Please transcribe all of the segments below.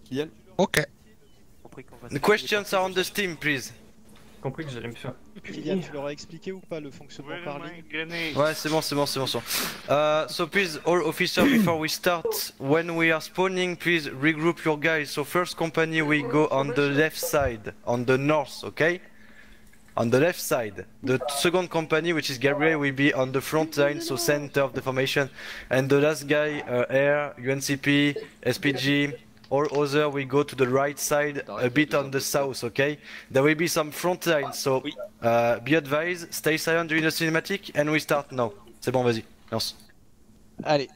Kylian. Ok. The questions are on the Steam, please. Compris que j'allais me faire. Kylian, tu leur as expliqué ou pas le fonctionnement par ligne? Ouais, c'est bon. So please, all officers, before we start, when we are spawning, please regroup your guys. So first company, we go on the left side, on the north, okay? On the left side. The second company, which is Gabriel, will be on the front line, so center of the formation. And the last guy, Air, UNCP, SPG, all other, we go to the right side, a bit on the south, okay? There will be some front line, so be advised, stay silent during the cinematic, and we start now. C'est bon, vas-y, lance. Allez.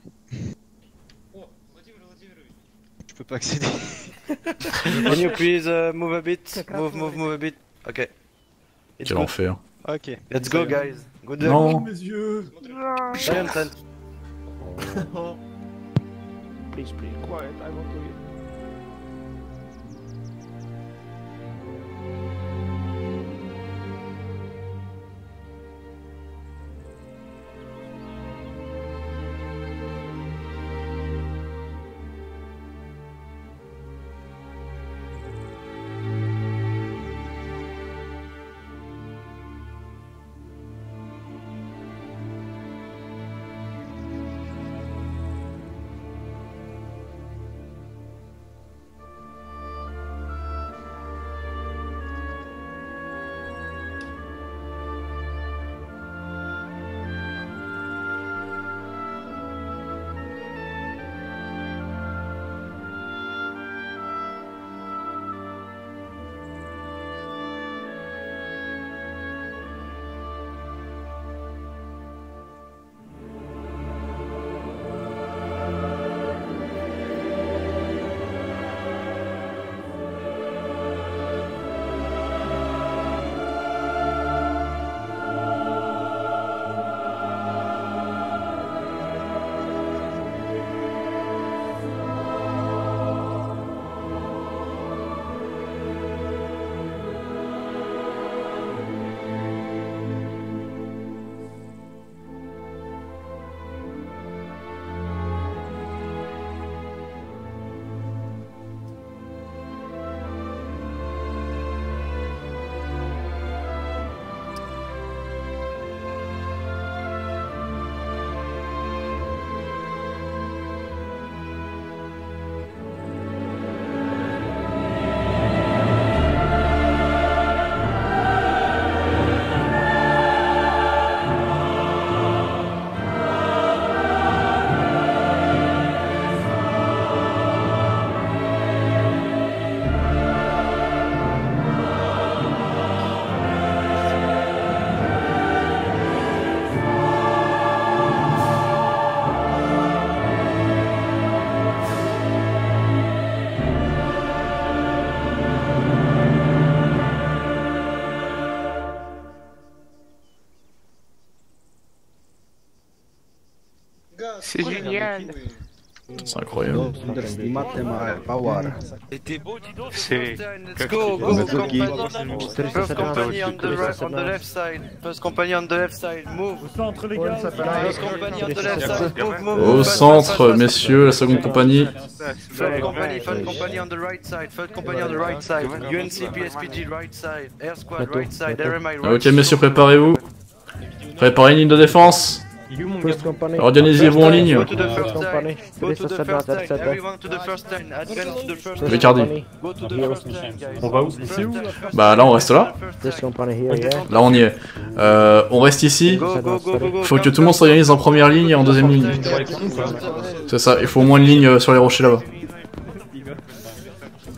Je peux pas accéder. Can you please move a bit? Move a bit. Okay. Quel enfer. Ok. Let's go, guys. Good luck. Non. Mes yeux. Silent. Please be quiet, I want to eat. C'est génial. C'est incroyable. C'était beau, dis donc. C'est... Let's go, company First company on the left side. First company on the left side, move. Au centre, les gars. First company on the left side, move. Au centre, messieurs, la seconde compagnie. Third company on the right side. Third company on the right side. UNCP, SPG, right side. Air squad, right side. RMI, right. Ok, messieurs, préparez-vous. Préparez une ligne de défense. Organisez-vous en ligne. Ricardi. On va où? Ici ou? Bah là on reste là. Là on y est. On reste ici. Faut que tout le monde s'organise en première ligne et en deuxième ligne. C'est ça, il faut au moins une ligne sur les rochers là-bas.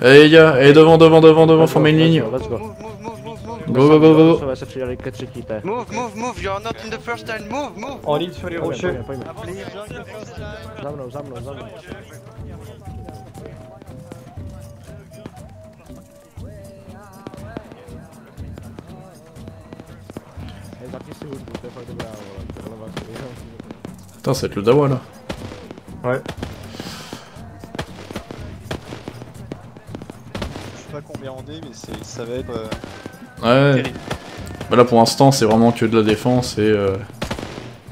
Allez les gars, allez devant, formez une ligne. Go. Move, you're not in the first line, move. En ligne sur les rochers. Putain, ça va être le Dawa là. Ouais. Je sais pas combien on est, mais ça va être Ouais. terrible. Bah là pour l'instant c'est vraiment que de la défense et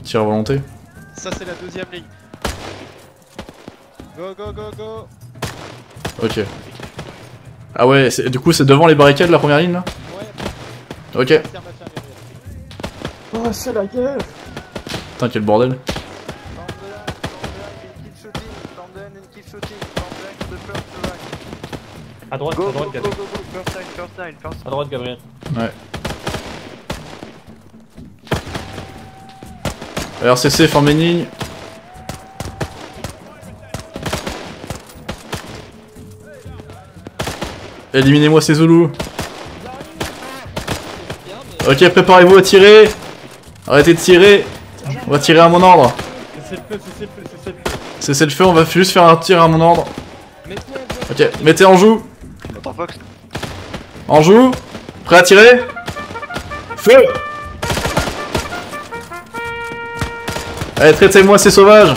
tir à volonté. Ça c'est la deuxième ligne. Go. Ok. Ah ouais, du coup c'est devant les barricades la première ligne là? Ouais. Ok. Oh, c'est la guerre. Putain, quel bordel. À droite, Gabriel. À droite, Gabriel. Ouais. RCC, formez une ligne. Éliminez-moi ces Zoulous. Ok, préparez-vous à tirer. Arrêtez de tirer. On va tirer à mon ordre. Cessez le feu, on va juste faire un tir à mon ordre. Ok, mettez en joue. En joue. Prêt à tirer. Feu. Allez, traitez-moi ces sauvages.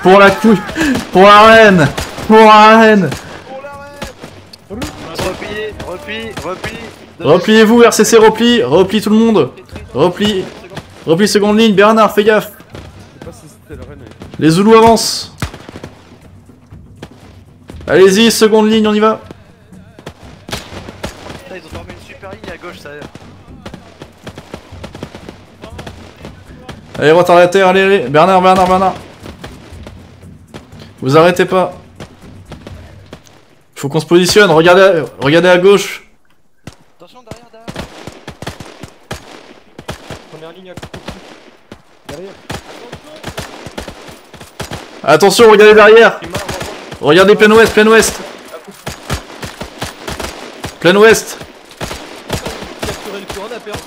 Pour la couille. Pour la reine. Pour la reine. Repliez-vous, RCC, replie. Replie tout le monde. Replie. Replie seconde ligne. Bernard, fais gaffe. Les Zoulous avancent. Allez-y, seconde ligne, on y va. Ils ont formé une super ligne à gauche, ça a l'air. Allez, retard la terre, allez. Bernard. Vous arrêtez pas. Faut qu'on se positionne, regardez à gauche. Attention, derrière. Première ligne à côté. Derrière. Attention, regardez derrière. Regardez plein ouest. Plein ouest. Capturer le coup, on a perdu.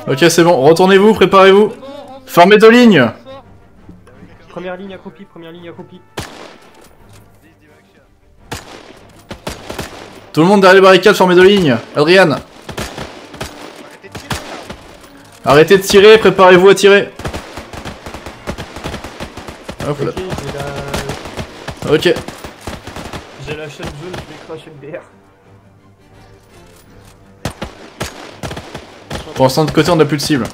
Ok, c'est bon, retournez-vous, préparez-vous. Formez deux lignes. Première ligne accroupie. Tout le monde derrière les barricades, formez deux lignes. Adrien. Arrêtez de tirer, préparez-vous à tirer. Hop là. Ok. J'ai la chaîne jaune, je vais cracher le BR. Pour l'instant, de côté, on n'a plus de cible.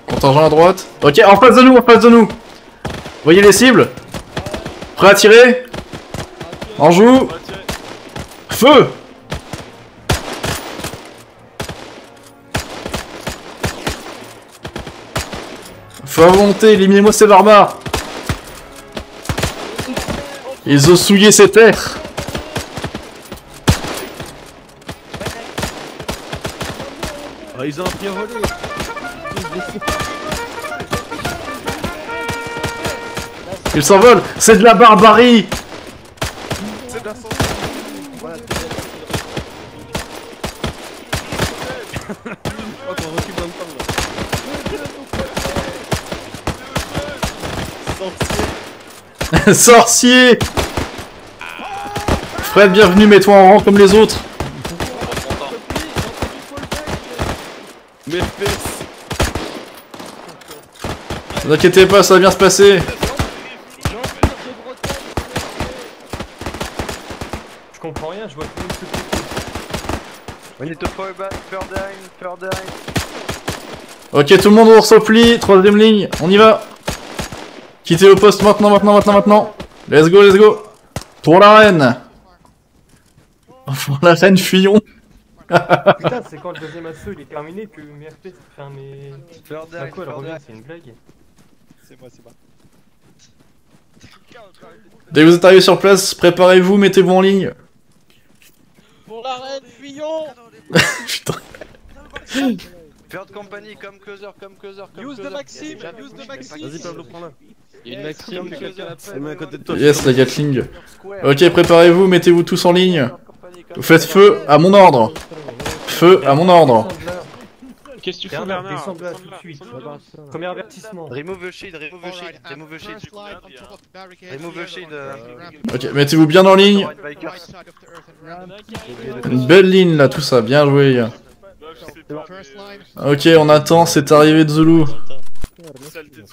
Contingent à droite. Ok, en face de nous. Voyez les cibles. Prêt à tirer. En joue. Feu. Feu à volonté, éliminez-moi ces barbares. Ils ont souillé ces terres. Ah, ils ont pris un relais. Ils s'envolent. C'est de la barbarie. C'est de la sauce. Voilà, oh, qu'on recule dans le temps là. Sorcier. Fred, bienvenue, mets-toi en rang comme les autres. Mais Ne vous inquiétez pas, ça va bien se passer. Je comprends rien, je vois tout le monde se couper. We need to fall back, third line. Ok, tout le monde on se replie, troisième ligne, on y va. Quittez le poste maintenant. Let's go. Pour la reine. Pour la reine, fuyons. Putain, c'est quand le deuxième assaut il est terminé que mes RP, enfin mes... Third quoi, elle revient, line. c'est une blague. c'est moi. Dès que vous êtes arrivé sur place, préparez-vous, mettez-vous en ligne. Pour la reine, fuyons. Putain. Third company, comme closer. Use de Maxime. Vas-y Pablo, prends-la. Il y a une Maxime, Elle met à côté de toi. Yes, la Gatling. Ok, préparez-vous, mettez-vous tous en ligne. Vous faites feu à mon ordre. Feu à mon ordre. Qu'est-ce que tu fais, Bernard? Descends là tout de suite. Premier avertissement. Remove the shield, remove the shield, remove the shield. Remove the shield. Ok, mettez-vous bien en ligne. Une belle ligne là, tout ça, bien joué les gars. Ok, on attend, c'est arrivé de Zulu.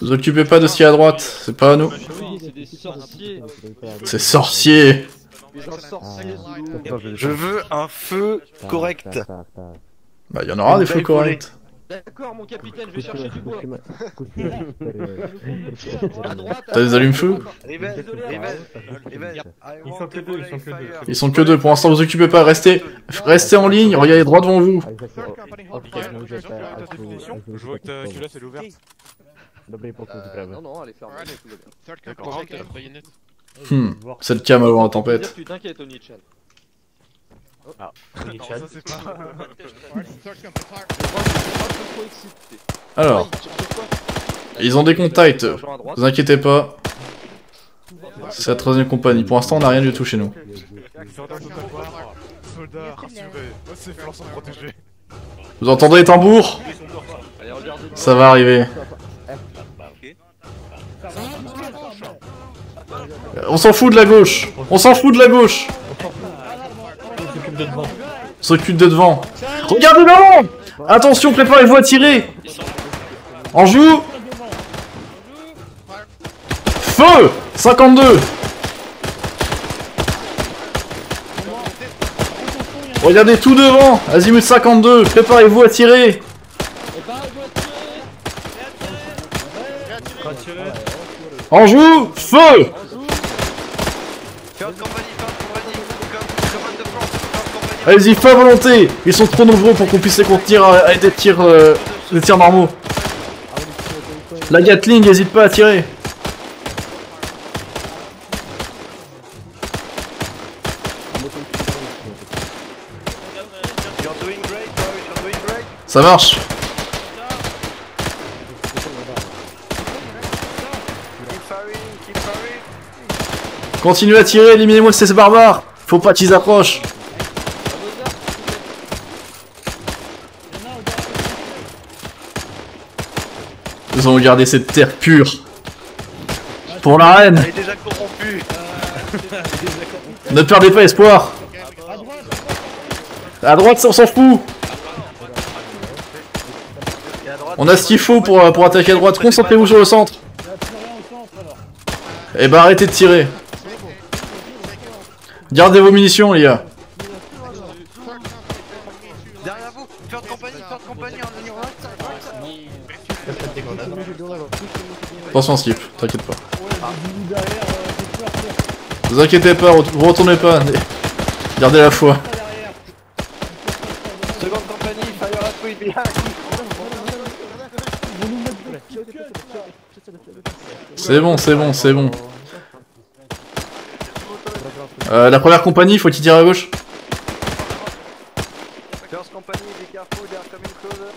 Vous occupez pas de ce qu'il y a à droite, c'est pas à nous. C'est des sorciers. C'est sorcier. Je veux un feu correct. Bah y'en aura des feux corrects. D'accord, mon capitaine, je vais chercher du bois. T'as des allumes-feu? Ils sont que deux, ils sont que deux. Ils sont que deux, pour l'instant vous occupez pas, restez en ligne, regardez droit devant vous. Je vois que ta culotte elle est ouverte. Non, non, elle est fermée. D'accord, t'as la baïonnette. C'est le calme avant la tempête. Tu t'inquiètes, Onichan. Alors, ils ont des contacts, vous inquiétez pas. C'est la 3ème compagnie, pour l'instant on n'a rien du tout chez nous. Vous entendez les tambours? Ça va arriver. On s'en fout de la gauche. On s'en fout de la gauche. On s'occupe de devant. Regardez devant. Attention, préparez-vous à tirer. En joue. Feu. 52. Regardez tout devant. Azimut 52. Préparez-vous à tirer. En joue. Feu. Allez-y, feu à volonté. Ils sont trop nombreux pour qu'on puisse les contenir avec des tirs normaux. La Gatling, n'hésite pas à tirer. Ça marche. Continuez à tirer, éliminez-moi ces barbares. Faut pas qu'ils approchent. Nous allons garder cette terre pure. Pour la reine. Elle est déjà corrompue. Ne perdez pas espoir. À droite, on s'en fout. On a ce qu'il faut pour attaquer à droite. Concentrez-vous sur le centre. Et bah arrêtez de tirer. Gardez vos munitions les gars. Derrière vous, faire de compagnie en union right. Attention Skip, t'inquiète pas. Vous inquiétez pas, vous retournez pas. Gardez la foi. Seconde compagnie, fire at will behind. C'est bon, c'est bon, c'est bon. La première compagnie, faut qu'il tire à gauche. First company, be careful, they are coming closer.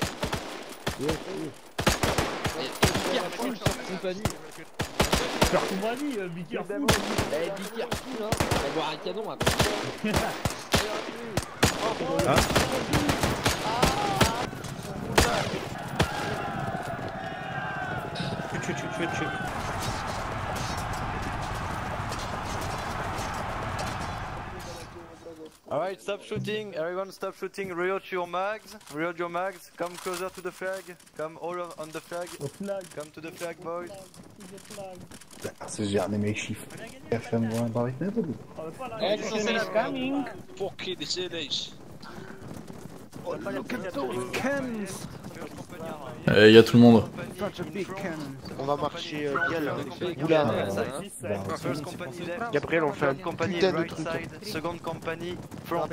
Alright, stop shooting. Everyone stop shooting. Reload your mags. Reload your mags. Come closer to the flag. Come all on the flag. Come to the flag, boys. Porquê desse leite? Il y a tout le monde. On va marcher bien là. Gabriel, on fait un putain de truc. Seconde compagnie, front.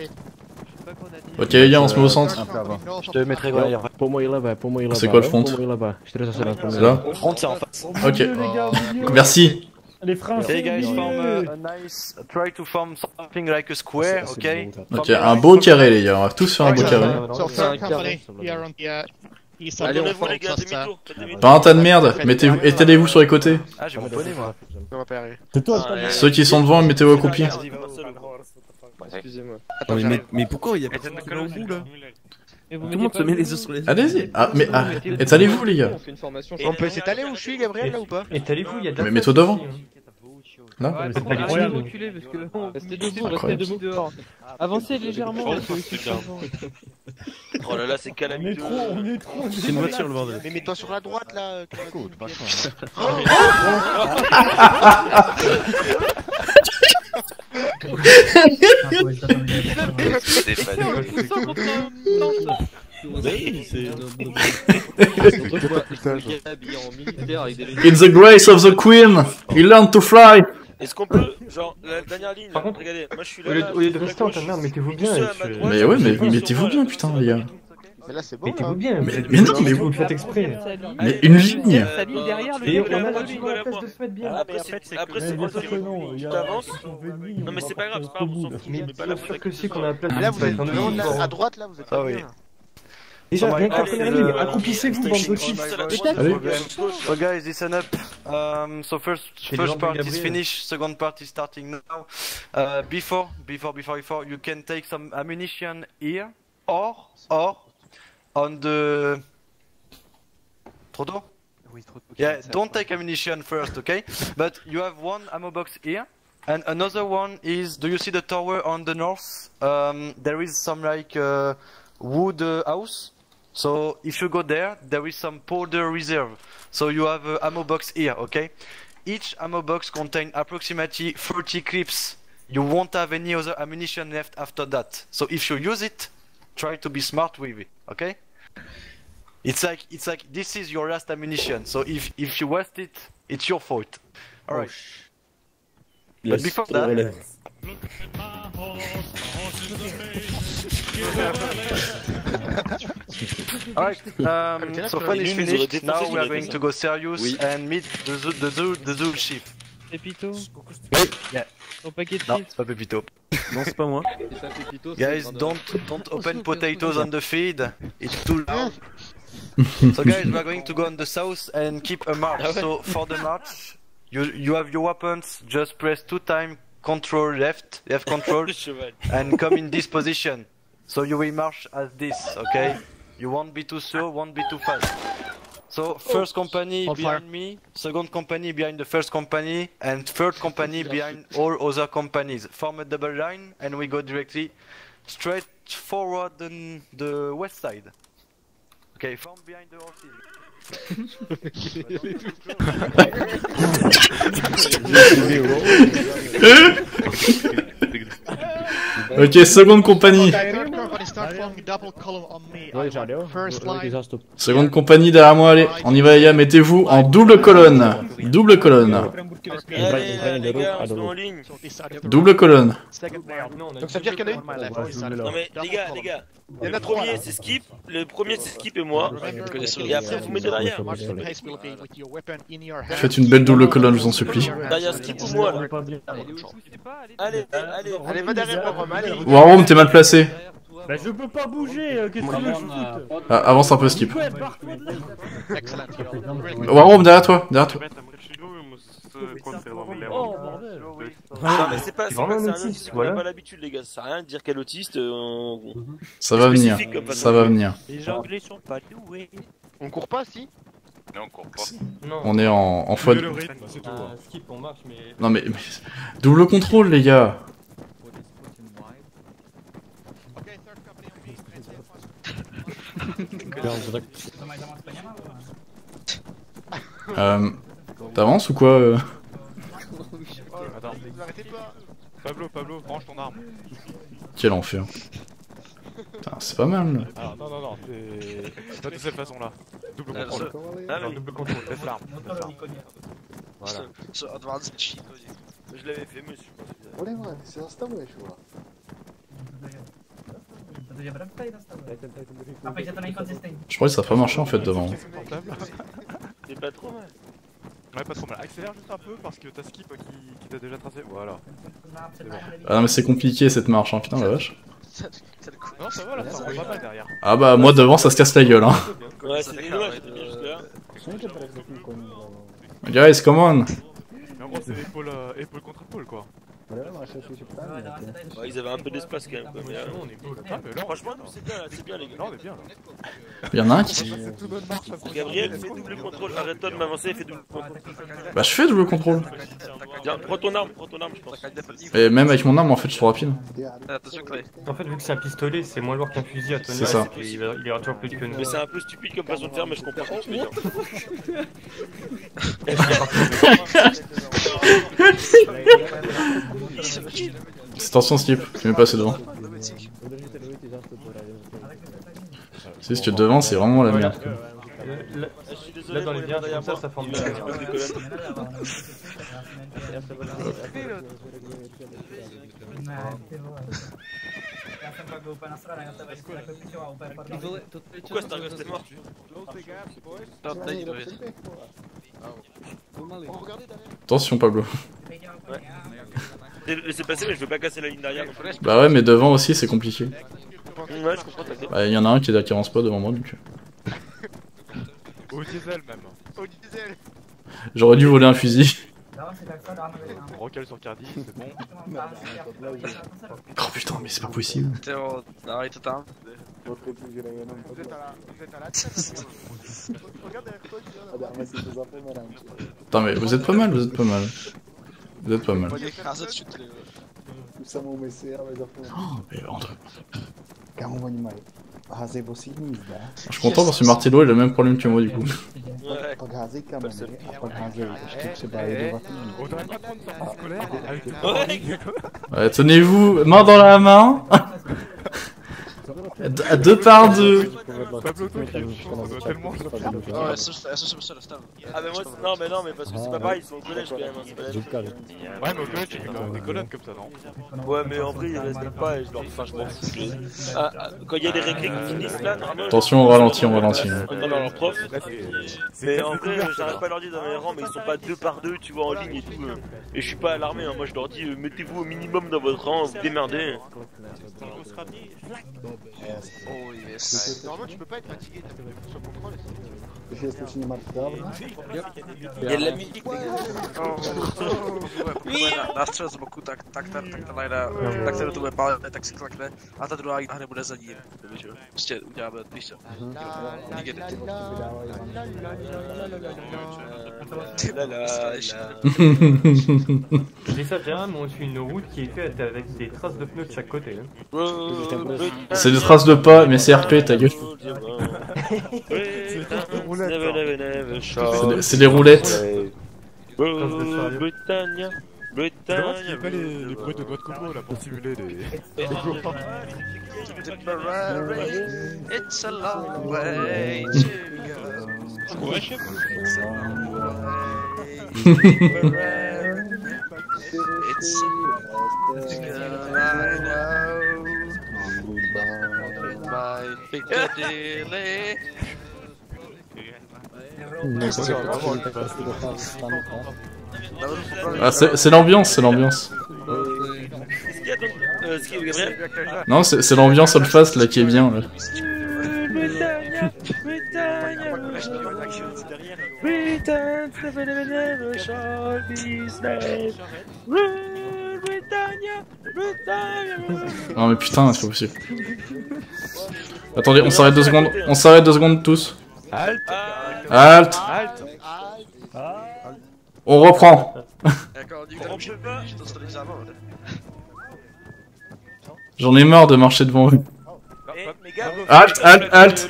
Ok les gars, on se met au centre. Je te mettrai derrière. C'est quoi le front? C'est là? Front, c'est en face. Ok. Merci. Okay guys, form a nice, try to form something like a square, okay? Ok, un beau carré les gars, on va tous faire un beau carré. Allez, on les gars, demi-tour. Pas un tas de merde, étalez-vous sur les côtés. Ah, j'ai mon poney moi. Ça va pas y arriver. Ceux qui sont devant, mettez-vous à copie. Excusez-moi. Mais pourquoi il y a pas de au bout là? Tout le monde se met les œufs sur les yeux. Allez-y. Ah, mais étalez-vous, les gars. On peut s'étaler où je suis, Gabriel, là ou pas? Étalez-vous, il y a de la Mais mets-toi devant. place Là. aussi, hein. C'est pas incroyable. incroyable. Reculer parce que restez debout, restez debout dehors. Avancez légèrement. Oh, parce que c'est bien. Oh là là, c'est calamiteux. C'est une voiture le bordel. Mais mets-toi sur la droite, là. C'est pas In the grace of the queen, he learned to fly. Est-ce qu'on peut, genre, la dernière ligne, Par contre, regardez, moi je suis Au là. lieu de rester en ta merde, mettez-vous bien. Mais ouais, mais mettez-vous bien, putain, les gars. Mais là, c'est bon. Mettez-vous bien. Mais non, mais vous le faites exprès. Mais une ligne. Sa ligne derrière le Et mec on a là. largement la place de se mettre bien. Après, c'est quoi ça? Tu t'avances? Non, mais c'est pas grave, c'est pas grave, on s'en fout. Mais Mais pas la bien sûr que si qu'on a la place Mais là, de vous se êtes mettre. vraiment là, à droite, là, vous êtes pas bien. Déjà, rien que la Allez, première ligne, accroupissez-vous, bande de chips. Allez. So guys, listen up. So first part is Gabriel. finished. Second part is starting now. Before, you can take some ammunition here or on the. Trodo? Yeah, don't take ammunition first, okay? But you have one ammo box here, and another one is. Do you see the tower on the north? There is some like wood house. So if you go there, there is some powder reserve. So you have a ammo box here, okay? Each ammo box contains approximately 30 clips. You won't have any other ammunition left after that. So if you use it, try to be smart with it, okay? It's like this is your last ammunition. So if you waste it, it's your fault. All right. But before that. Alright, so fun is finished. Now we are going to go serious and meet the Zool chief. Pépito. Yeah. Ton paquet de Non, chips. c'est pas Pepito. Non, c'est pas moi. Guys, don't open potatoes on the feed. It's too loud. So guys, we are going to go on the south and keep a march. So for the march, you have your weapons. Just press 2 times control left control, and come in this position. So you will march as this, okay? You won't be too slow, won't be too fast. So first company behind me, second company behind the first company, and third company behind all other companies. Form a double line, and we go directly straight forward on the west side. Okay, form behind the horses. Ok, seconde compagnie. Seconde compagnie derrière moi, allez. On y va, les gars, mettez-vous en double colonne. Double colonne. Allez, les gars, on se met en ligne. Double colonne. Donc ça veut dire qu'il y en a une. Non mais les gars, le premier c'est Skip, et moi. Et après vous mettez derrière. Faites une belle double colonne, je vous en supplie. Derrière Skip ou moi là. Allez, Allez, va derrière moi, allez. Warhome, t'es mal placé. Bah je peux pas bouger, qu'est-ce que tu veux que je foute? Ah, avance un peu, Skip. Ouais, pars-toi de là. Warhome, derrière toi, derrière toi. Oh bordel. Non mais c'est pas vraiment un un autiste, autiste, on voilà. a pas l'habitude les gars, ça sert à rien de dire quel autiste, Ça va venir, ça va venir. Les Anglais sont pas doués. On court pas, si? Non, on court pas. Non. On est en fois de... Skip, on marche, mais... Non mais... Double contrôle, les gars. T'avances ou quoi Attends. Pablo, branche ton arme. Quel enfer. Putain, c'est pas mal. Là. Alors, non, c'est pas de cette façon-là. Double contrôle. Ah Non, oui, double contrôle, laisse l'arme. Voilà. je l'avais fait monsieur. Je crois que ça a pas marché en fait devant. C'est pas trop mal. Ouais, pas trop mal. Accélère juste un peu parce que t'as Skip qui t'a déjà tracé. Voilà. Ah non mais c'est compliqué cette marche, hein, putain la vache. Non, ça va là, ça roule pas mal derrière. Ah bah moi devant ça se casse la gueule hein. Ouais, c'était dommage, c'était bien jusque là. Guys, come on. Mais en gros, c'est épaule contre épaule quoi. Ouais, ils avaient un peu d'espace quand même. Quoi, mais, on est beau là. Mais là, franchement, c'est bien les gars. là, on est bien là. Il y en a un qui. Gabriel, fais double contrôle. Arrête-toi de m'avancer, fais double contrôle. Bah, je fais double contrôle. Tiens, prends ton arme, je pense. Et même avec mon arme, en fait, je suis rapide. En fait, vu que c'est un pistolet, c'est moins lourd qu'un fusil à tonnerre. C'est ça. Il ira toujours plus que nous. Mais c'est un peu stupide comme façon de faire, mais je comprends ce que tu veux dire. Attention, Skip, tu m'es passé devant. Si tu es devant, c'est vraiment la merde. Là, dans les virages comme ça forme bien. Pourquoi c'est un gars mort? Attention, Pablo. Laissez passer, mais je veux pas casser la ligne derrière. Bah ouais, mais devant aussi, c'est compliqué. Ouais, je comprends, t'inquiète. Bah, il y en a un qui avance pas devant moi, donc. Au diesel même. Au diesel. J'aurais dû voler un fusil. On recale sur Cardi, c'est bon. Oh putain, mais c'est pas possible. Vous êtes à la tête. Regarde derrière toi. Attends, mais vous êtes pas mal, vous êtes pas mal. Vous êtes pas mal. Oh, mais André. Je suis content parce que Martello il a le même problème que moi du coup. Ouais. On devrait pas prendre sortie scolaire avec des Ouais, tenez-vous, main dans la main. À deux par deux. Pablo, toi qui est chaud, ça doit tellement Ah, mais moi, non, mais parce que c'est pas pareil, ils sont au collège quand même. Hein, c'est pas la même chose. Ouais, mais au collège, il y a des colonnes comme ça, non? Ouais, mais en vrai, ils respectent pas et je m'en fous. Quand il y a des récrés qui finissent là, normalement. Attention, on ralentit, on ralentit. On dans leur prof. Là, Mais en vrai, j'arrête pas à leur dire dans les rangs, mais ils sont pas 2 par 2, tu vois, en ligne et tout. Et je suis pas alarmé, hein. Moi je leur dis, mettez-vous au minimum dans votre rang, vous démerdez. Oh yes. Normalement, tu peux pas être fatigué, t'as fait sur contrôle. Il y a de la musique. Nastřel z boku, tak ten najde, tak ten to bude pálit, tak si klekne a ta druhá jít nebude za ním. Prostě uděláme, víš co? Les Sagiens ont su une route qui est faite avec des traces de pneus de chaque côté. C'est des traces de pas, mais c'est RP, ta gueule. C'est des roulettes. Britannia. Britannia. Il y a pas les bruits de doigts de combo là pour simuler les copains. It's a long way to go. It's a long I know. My Piccadilly. Ah, c'est l'ambiance, c'est l'ambiance. Non, c'est l'ambiance Oldfast là qui est bien là. Non mais putain, c'est pas possible. Attendez, on s'arrête 2 secondes. On s'arrête 2 secondes tous. Halt. Halt. Halt. On reprend. J'en ai marre de marcher devant eux. Halt, halt, halt.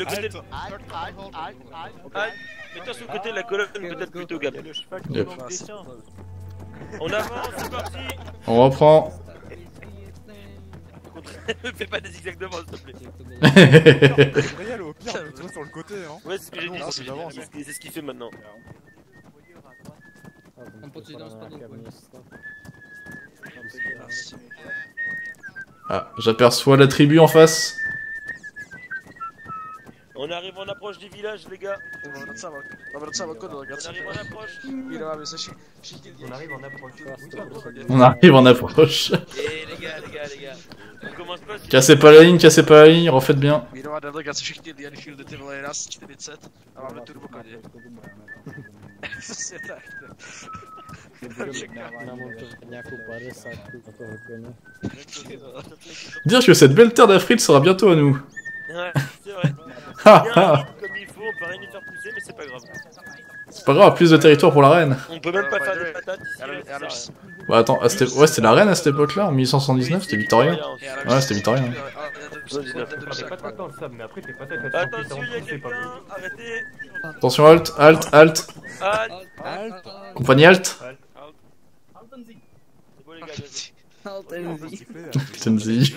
Mets-toi sur le côté de la colonne, peut-être plutôt, Gab. Yep. On avance, c'est parti. On reprend. Fais pas des zigzags devant, s'il te plaît. Réel au pire, tu vois sur le côté, hein. Ouais, c'est ce que j'ai dit, c'est ce qu'il fait maintenant. Ah, j'aperçois la tribu en face. On arrive en approche du village, les gars. On arrive en approche. On arrive en approche. Et les gars. On commence pas. Cassez pas la ligne, refaites bien. Mírová delegace všichni ty Enfieldy, ty vole, nás 40 a máme turbo koně. Přesně tak. Dire que cette belle terre d'Afrique sera bientôt à nous. Ouais, c'est vrai. Ha Bien ha. vite comme il faut, on peut rien y faire pousser, mais c'est pas grave. C'est pas grave, plus de territoire pour la reine. On peut même pas faire des patates ici. là, ça sert à Bah attends, ouais c'était la reine à cette époque là, en 1519, c'était victorien. Ouais c'était victorien. T'es patates dans le sable, mais après tes patates elles sont Attention, piquantes, il y a c'est pas quelqu'un, bon. arrêtez. Attention, halt, halt, halt. Halt. Compagnie halt. C'est beau les gars. Tenzi.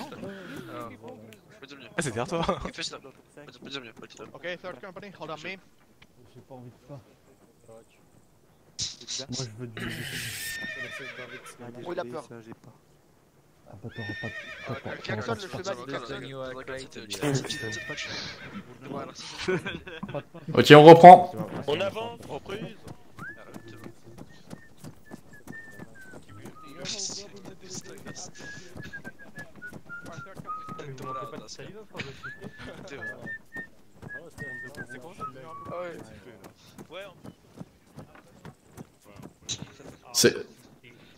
Ah, c'est derrière toi. Ok, third company, hold on me. J'ai pas envie de ça. Moi je veux du... Oh, il a peur. Ah bah t'auras pas... Klaxon, le cheval, il klaxonne. Ok, on reprend. On avance, reprise.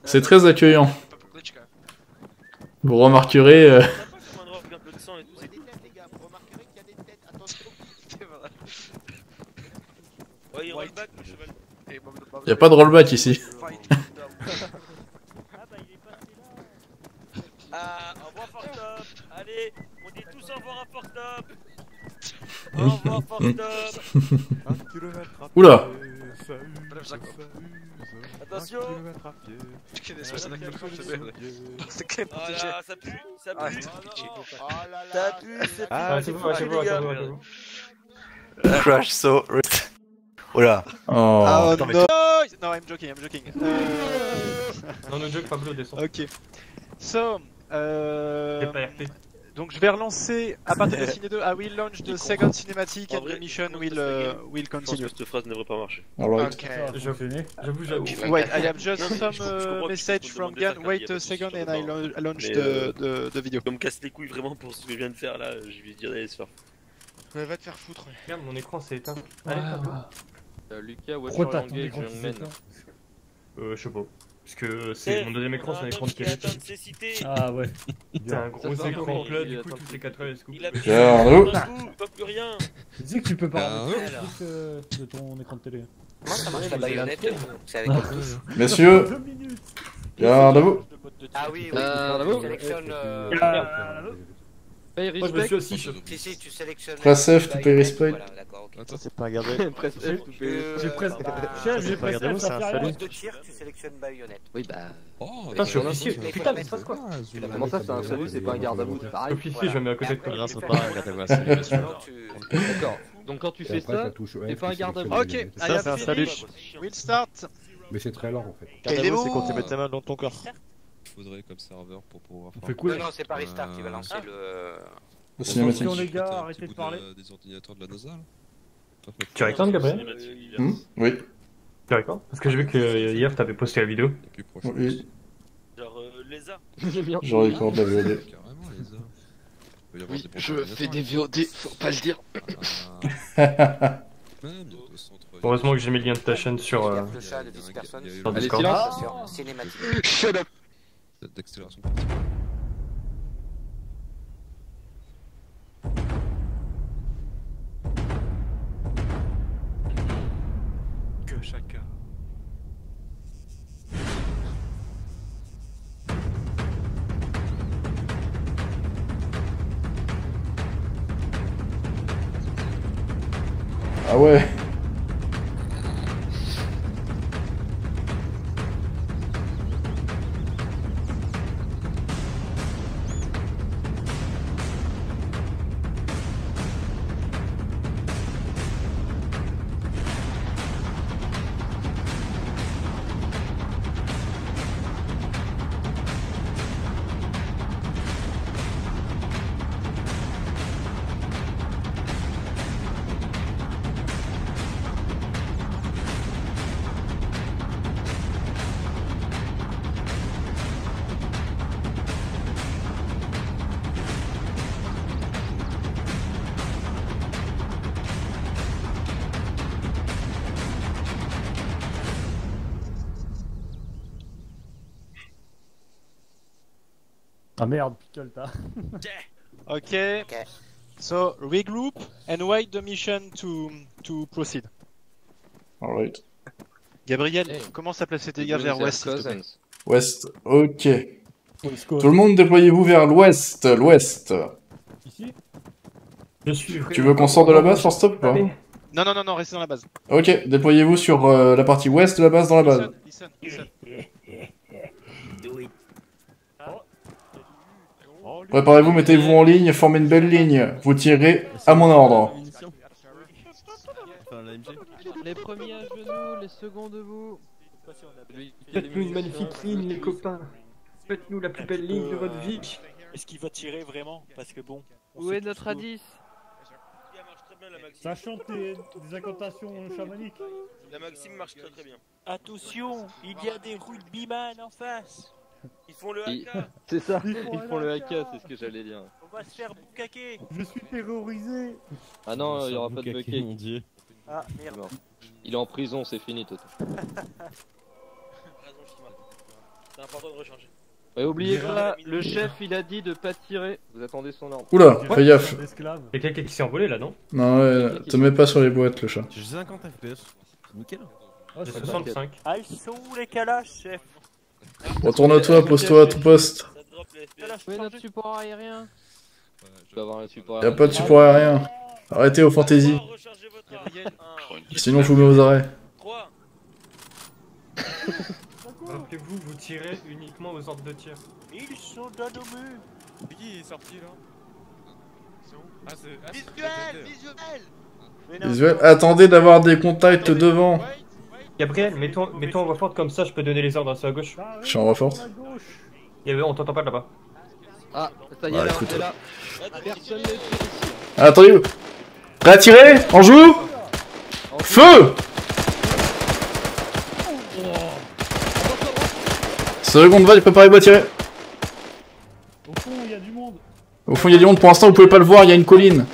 C'est très accueillant. Vous remarquerez... Y a pas de rollback ici. Ah, au revoir Fortop. Allez, on dit tous au revoir à Fortop. Au revoir Fortop. Oula. Attention. Voilà, ça pue, ça pue. Ça pue, c'est Ah c'est bon, c'est bon, c'est bon. Crash so... Oula. Oh. Oh non, mais no! No, I'm joking, I'm joking. Non, no joke, Pablo, descend. Ok. So, J'ai pas RP. donc je vais relancer à partir de Ciné 2. I will launch the second cinematic and the mission will continue. Cette phrase ne devrait pas marcher. Alright. Okay. J'avoue. Wait, I have just Non, mais some je comprends que message tu peux from demander Gan. ça, Wait il y a a pas de second souci, and I launch Mais, the video. Comme me casse les couilles vraiment pour ce que je viens de faire là, je vais dire d'aller se faire. Ouais, va te faire foutre. Regarde, mon écran s'est éteint. Allez, Pablo. Lucas, Pourquoi Watcher t'as Langage, ton écran qui s'est Youngman. éteint Je sais pas. Parce que c'est mon deuxième écran, c'est un écran de télé. Ah ouais. C'est un gros écran plat, du coup tous ces 4 heures, Il a Regarde-nous. plus rien. Tu sais que tu peux pas rentrer de ton écran de télé. Comment ça marche la baïonnette? C'est avec la touche. Messieurs. Garde-vous. Ah oui, Garde-vous. tu sélectionnes... Pay Moi je me suis respect. aussi Si, tu sélectionnes... Press F to pay respect. Voilà, d'accord, ok. Attends, c'est pas regardé. Press F to pay J'ai presque... J'ai presque Regardez-vous, ça fait rien. de tir, tu sélectionnes baïonnette. Oui, bah. Putain, je suis officier. Putain, mais ça se passe quoi? Comment ça, c'est un salut, c'est pas un garde à vous, c'est pareil. Officier, je me mets à côté de toi. D'accord. Donc quand tu fais ça, t'es pas un garde à vous. Ok, Ça, c'est un salut. We'll start. Mais c'est très lent en fait. Garde-vous, c'est quand tu mets ta main dans ton corps. Faudrait comme serveur pour pouvoir On fait quoi? Non, c'est pas restart, tu vas lancer le... Le cinématique. Attention les gars, arrêtez de parler. Des ordinateurs de la NASA là. Tu recordes, Gabriel? Oui. Tu recordes? Parce que j'ai vu que hier t'avais posté la vidéo. Oui. Genre Léza. Je recorde la VOD. Carrément Léza. Oui, je fais des VOD, faut pas le dire. Heureusement que j'ai mis le lien de ta chaîne sur Le chat de 10 personnes. sur Allez, Discord. silence. Sur cinématique. Shut up. D'accélération. Que chacun. Ah ouais. Ah merde, pickle t'as. Okay. So regroup and wait the mission to proceed. Alright. Gabriel, commence à placer tes gars vers ouest, s'il te plaît. Ouest, ok. Tout le monde déployez-vous vers l'ouest, Ici. Tu veux qu'on sorte de la base for stop ou pas? Non, restez dans la base. Ok, déployez-vous sur la partie ouest de la base dans la base. Listen. Préparez-vous, mettez-vous en ligne, formez une belle ligne. Vous tirez à mon ordre. Les premiers à genoux, les seconds debout. Faites-nous une magnifique ligne, les copains. Faites-nous la plus belle ligne de votre vie. Est-ce qu'il va tirer vraiment? Parce que bon. Où est notre A10? Ça chante des incantations chamaniques. La Maxime marche très bien. Attention, il y a des rugbyman en face. Ils font le AK. C'est ça, ils font le AK, c'est ce que j'allais dire. On va se faire boucaquer. Je suis terrorisé. Ah non, il y aura pas de bucket. Mon dieu. Ah merde. Il est en prison, c'est fini, Toto. C'est important de recharger. Et oubliez pas, le chef il a dit de pas tirer. Vous attendez son ordre. Oula, fais gaffe. Y'a quelqu'un qui s'est envolé là, non? Non, ouais, te mets pas sur les boîtes, le chat. J'ai 50 FPS. Nickel. J'ai 65. Ah, ils sont où les calages, chef? Retourne-toi, pose-toi à ton poste. Où est notre support aérien? Je dois avoir un support Y'a pas de support aérien. Arrêtez aux fantaisies. Sinon, je vous mets aux arrêts. Rappelez-vous, vous tirez uniquement aux ordres de tir. Ils sont dans nos murs. C'est qui est sorti là? C'est où? Ah, c'est. Visuel, attendez d'avoir des contacts devant. Gabriel, mets-toi en voix forte comme ça, je peux donner les ordres à ceux à gauche. Je suis en voix forte. On t'entend pas de là-bas. Ah, ça y est, Bah, là, écoute. on est là. Personne ne tire ici. Attendez, prêt à tirer? En joue? Feu! Seconde vague, préparez-vous à tirer. Au fond, il y a du monde. Au fond, il y a du monde, pour l'instant, vous pouvez pas le voir, il y a une colline.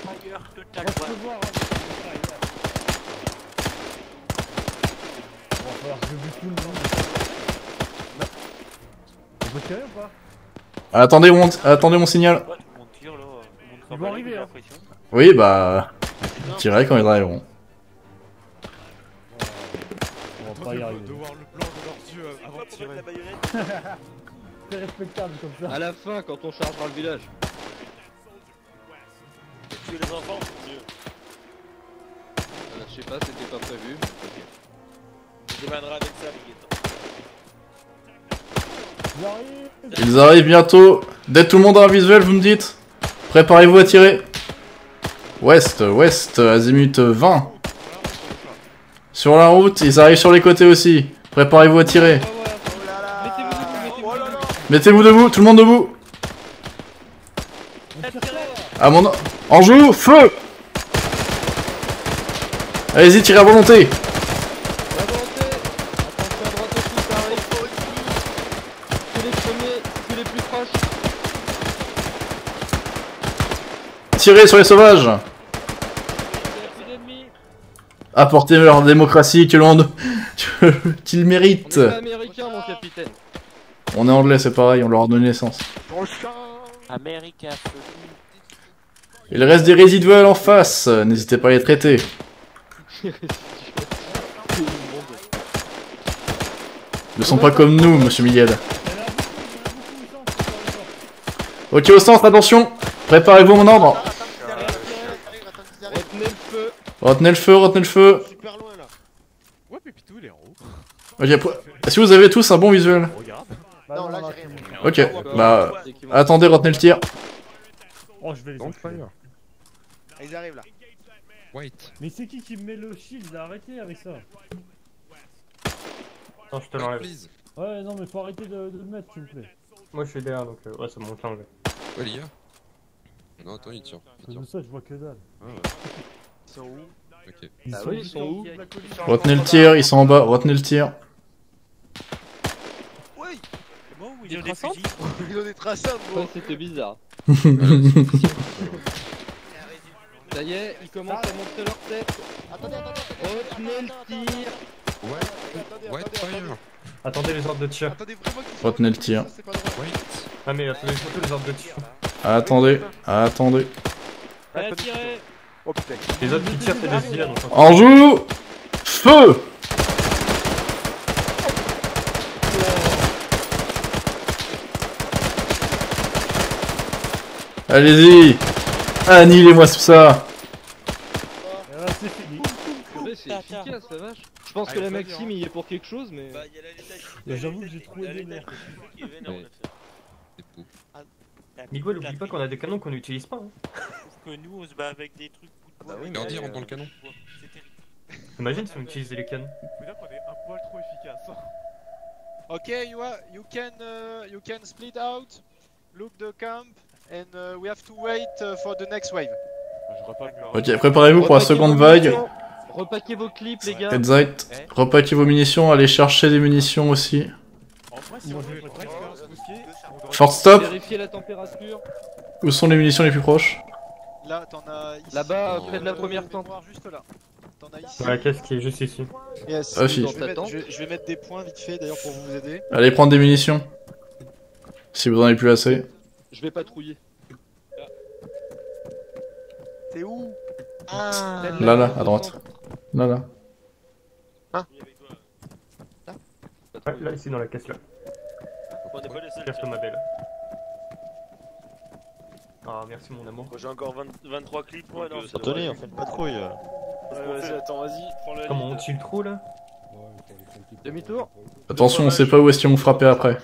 On peut tirer ou pas? Attendez mon signal. Ils vont arriver, hein. Oui, bah... Tirez quand ils arriveront. On va pas y arriver. De voir le blanc de leurs yeux avant de tirer. C'est respectable comme ça. À la fin, quand on chargera le village. Tuer les enfants, mieux. Je sais pas, c'était pas prévu. Ok. Je démannerai avec ça, Miguel. Ils arrivent bientôt. Dès tout le monde a un visuel, vous me dites? Préparez-vous à tirer. Ouest, azimut 20. Sur la route, ils arrivent sur les côtés aussi. Préparez-vous à tirer. Mettez-vous debout, tout le monde debout. En joue, feu. Allez-y, tirez à volonté. Tirez sur les sauvages. Apportez leur démocratie qu'ils méritent. On est pas américain, mon capitaine. On est anglais, c'est pareil, on leur a donné naissance. America. Il reste des résiduels en face, n'hésitez pas à les traiter. Ils ne sont pas comme nous, monsieur Miguel. Ok, au centre, attention. Préparez-vous mon ordre. Retenez le feu. Super loin là. Ouais, Pépitou, il est en haut. Ok, est-ce que vous avez tous un bon visuel? Non, là j'ai rien. Ok, bah, attendez, retenez le tir. Oh, je vais les enfuir. Ils arrivent là. White. Mais c'est qui me met le shield? Arrêtez avec ça. Non, je te l'enlève. Ouais, non, mais faut arrêter de le mettre, s'il vous plaît. Moi je suis derrière donc ouais, ça monte l'enlever. Ouais, les gars. Non, attends, il tire. C'est pour ça que je vois que dalle. Ah ouais. Ils sont où? Ok. Ils sont où? Retenez le tir, ils sont en bas, retenez le tir. Oui. Bon, ils ont des fusils. Ils ont des traçants, gros. Ouais, c'était bizarre. Ça y est, ils commencent à montrer leur tête. Attendez. Retenez le tir. White fire. Attendez les ordres de tir. Retenez le tir. Ah mais attendez surtout les ordres de tir. Attendez, attendez. Allez, tirez. Oh putain. Les autres qui tirent c'est des IA donc. En joue. Feu. Allez-y. Annihilez-moi tout ça. C'est fini. C'est efficace la vache. Je pense que la Maxime il est pour quelque chose mais... J'avoue que j'ai trouvé des nerfs. Miguel, oublie pas qu'on a des canons qu'on n'utilise pas. Que nous on se bat avec des trucs. Bah oui, mais on rentre dans le canon. Imagine si on utilisait les canons. Faut dire qu'on est un poil trop efficace. Okay, you can split out, look the camp, and we have to wait for the next wave. Ok, préparez-vous pour la seconde vague. Repaquez vos clips les gars. Headsight. Repaquez vos munitions, allez chercher des munitions aussi. Short stop. Vérifiez la température. Où sont les munitions les plus proches? Là, t'en as ici. Là-bas, près de la première tente. Juste là. T'en as ici. La caisse qui est juste ici. Yes. Ah, si. Je vais mettre des points vite fait d'ailleurs pour vous aider. Allez prendre des munitions. Si vous en avez plus assez. Je vais patrouiller. T'es où? Là, là, à droite. Là, là. Ouais, là, ici dans la caisse là. On n'est pas les seuls. Cache ma belle. Ah, merci mon amour. J'ai encore 23 clips. Ouais, non, Anthony, on fait une patrouille. Vas-y, attends, vas-y, prends le. Comment on tue le trou là? Demi-tour. Attention, on sait pas où est-ce qu'ils vont frapper après.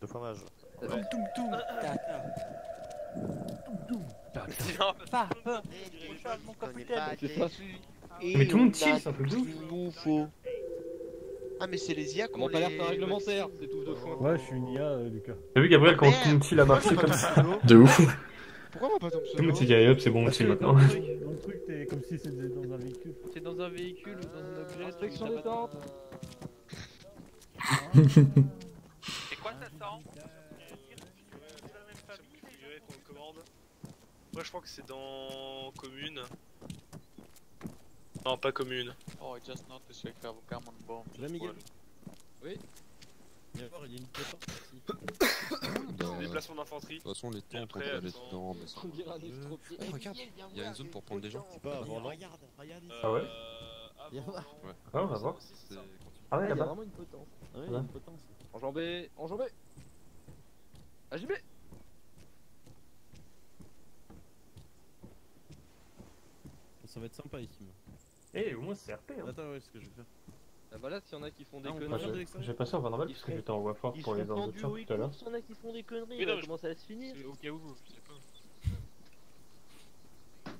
De fromage. Mais tout le monde tire, c'est un peu ouf. Ah mais c'est les IA Comment pas l'alerte réglementaire, c'est tout de foin. Ouais, je suis une IA, Lucas. T'as vu Gabriel quand tout le monde a marché comme ça? De ouf. Pourquoi on va pas tomber Tout le monde s'est dit allez hop c'est bon on tire maintenant. Dans le truc, t'es comme si c'était dans un véhicule. T'es dans un véhicule ou dans un objet. Inspection des tentes. C'est quoi ça tente? Moi je crois que c'est dans commune. Non pas commune. Oh, I just noticed we have a common bomb. Là Miguel. Oui. Il y a une porte ici. Déplacement d'infanterie. De toute façon les tentes on peut aller dedans. Mais regarde, il y a une zone pour prendre des gens. C'est pas avant là. Ah ouais? Ouais. Ah on va voir. Ah ouais Il y a là-bas. vraiment une potence. Ouais, il y a une potence. Enjambé, enjambé. AJB. Ça va être sympa ici. Eh au moins c'est RP hein. Attends ouais ce que je vais faire. Ah bah là s'il y en a qui font des Ah, conneries. j'ai passé en voie normale parce que j'étais en voie forte pour les ordres de tir tout à l'heure. S'il y en a qui font des conneries, Mais non, comment ça va se finir? Au cas où, je sais pas.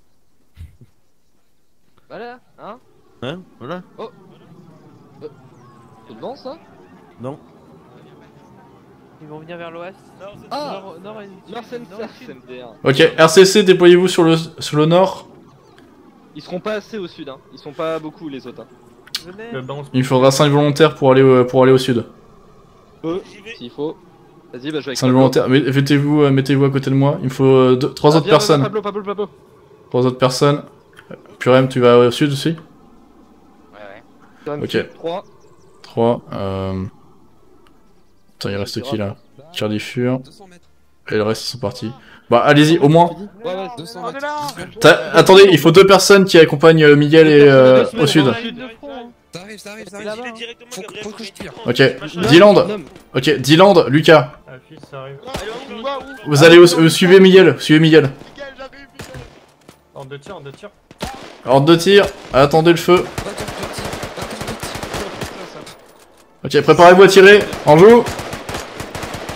Voilà, hein? Hein? Voilà. Oh. C'est devant ça? Non. Ils vont venir vers l'ouest. Ah! Nord MDR. Ok, RCC, déployez-vous sur le nord. Ils seront pas assez au sud, hein. Ils sont pas beaucoup les autres. Hein. Il me faudra 5 volontaires pour aller au sud. S'il faut. Vas-y, bah je vais avec 5 Pablo. volontaires, mettez-vous à côté de moi. Il me faut 3 autres viens, personnes. Pablo. 3 autres personnes. Purem, tu vas au sud aussi? Ouais. Ok. 3. Attends, il reste qui là? Charlie Fur. Et le reste ils sont partis. Bah allez-y, au moins. Attendez, il faut 2 personnes qui accompagnent Miguel et au sud. Ça arrive. Faut que je tire. Ok, Dylan. Ok, Dylan, Lucas. Vous allez suivez Miguel, Ordre de tir. Ordre de tir, attendez le feu. Ok, préparez-vous à tirer, en joue.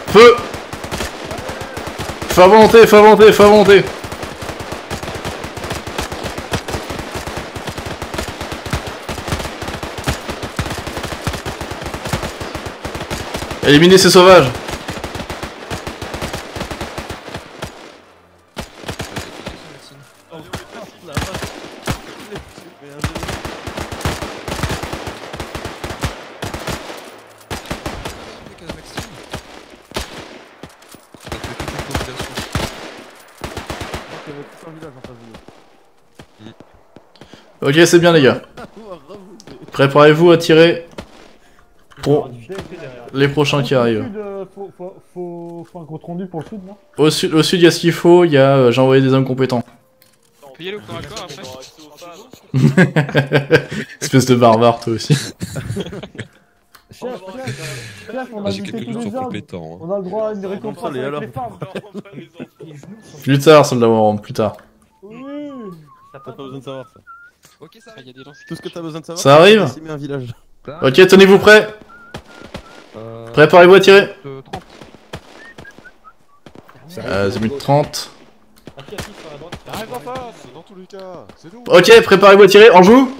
Feu. Feu à volonté. Éliminez ces sauvages. Ok, c'est bien les gars. Préparez-vous à tirer pour les prochains qui arrivent. Faut un compte rendu pour le sud, non? Au sud, il y a ce qu'il faut, il y a j'ai envoyé des hommes compétents. Faut y aller au corps à corps après. Espèce de barbare toi aussi. Chef, on a J'ai buté quelques tous jours les sont hommes. compétents. On a le droit à une récompense avec les femmes. Plus tard, soldat Warham, plus tard. Oui. T'as pas besoin de savoir ça. Ok, ça arrive. Tout ce que t'as besoin de savoir, Ça arrive? c'est décimer un village. Ok, tenez-vous prêts. Préparez-vous à tirer. 30. Arrive en face, dans tous les cas, c'est nous. Ok, préparez-vous à tirer, on joue.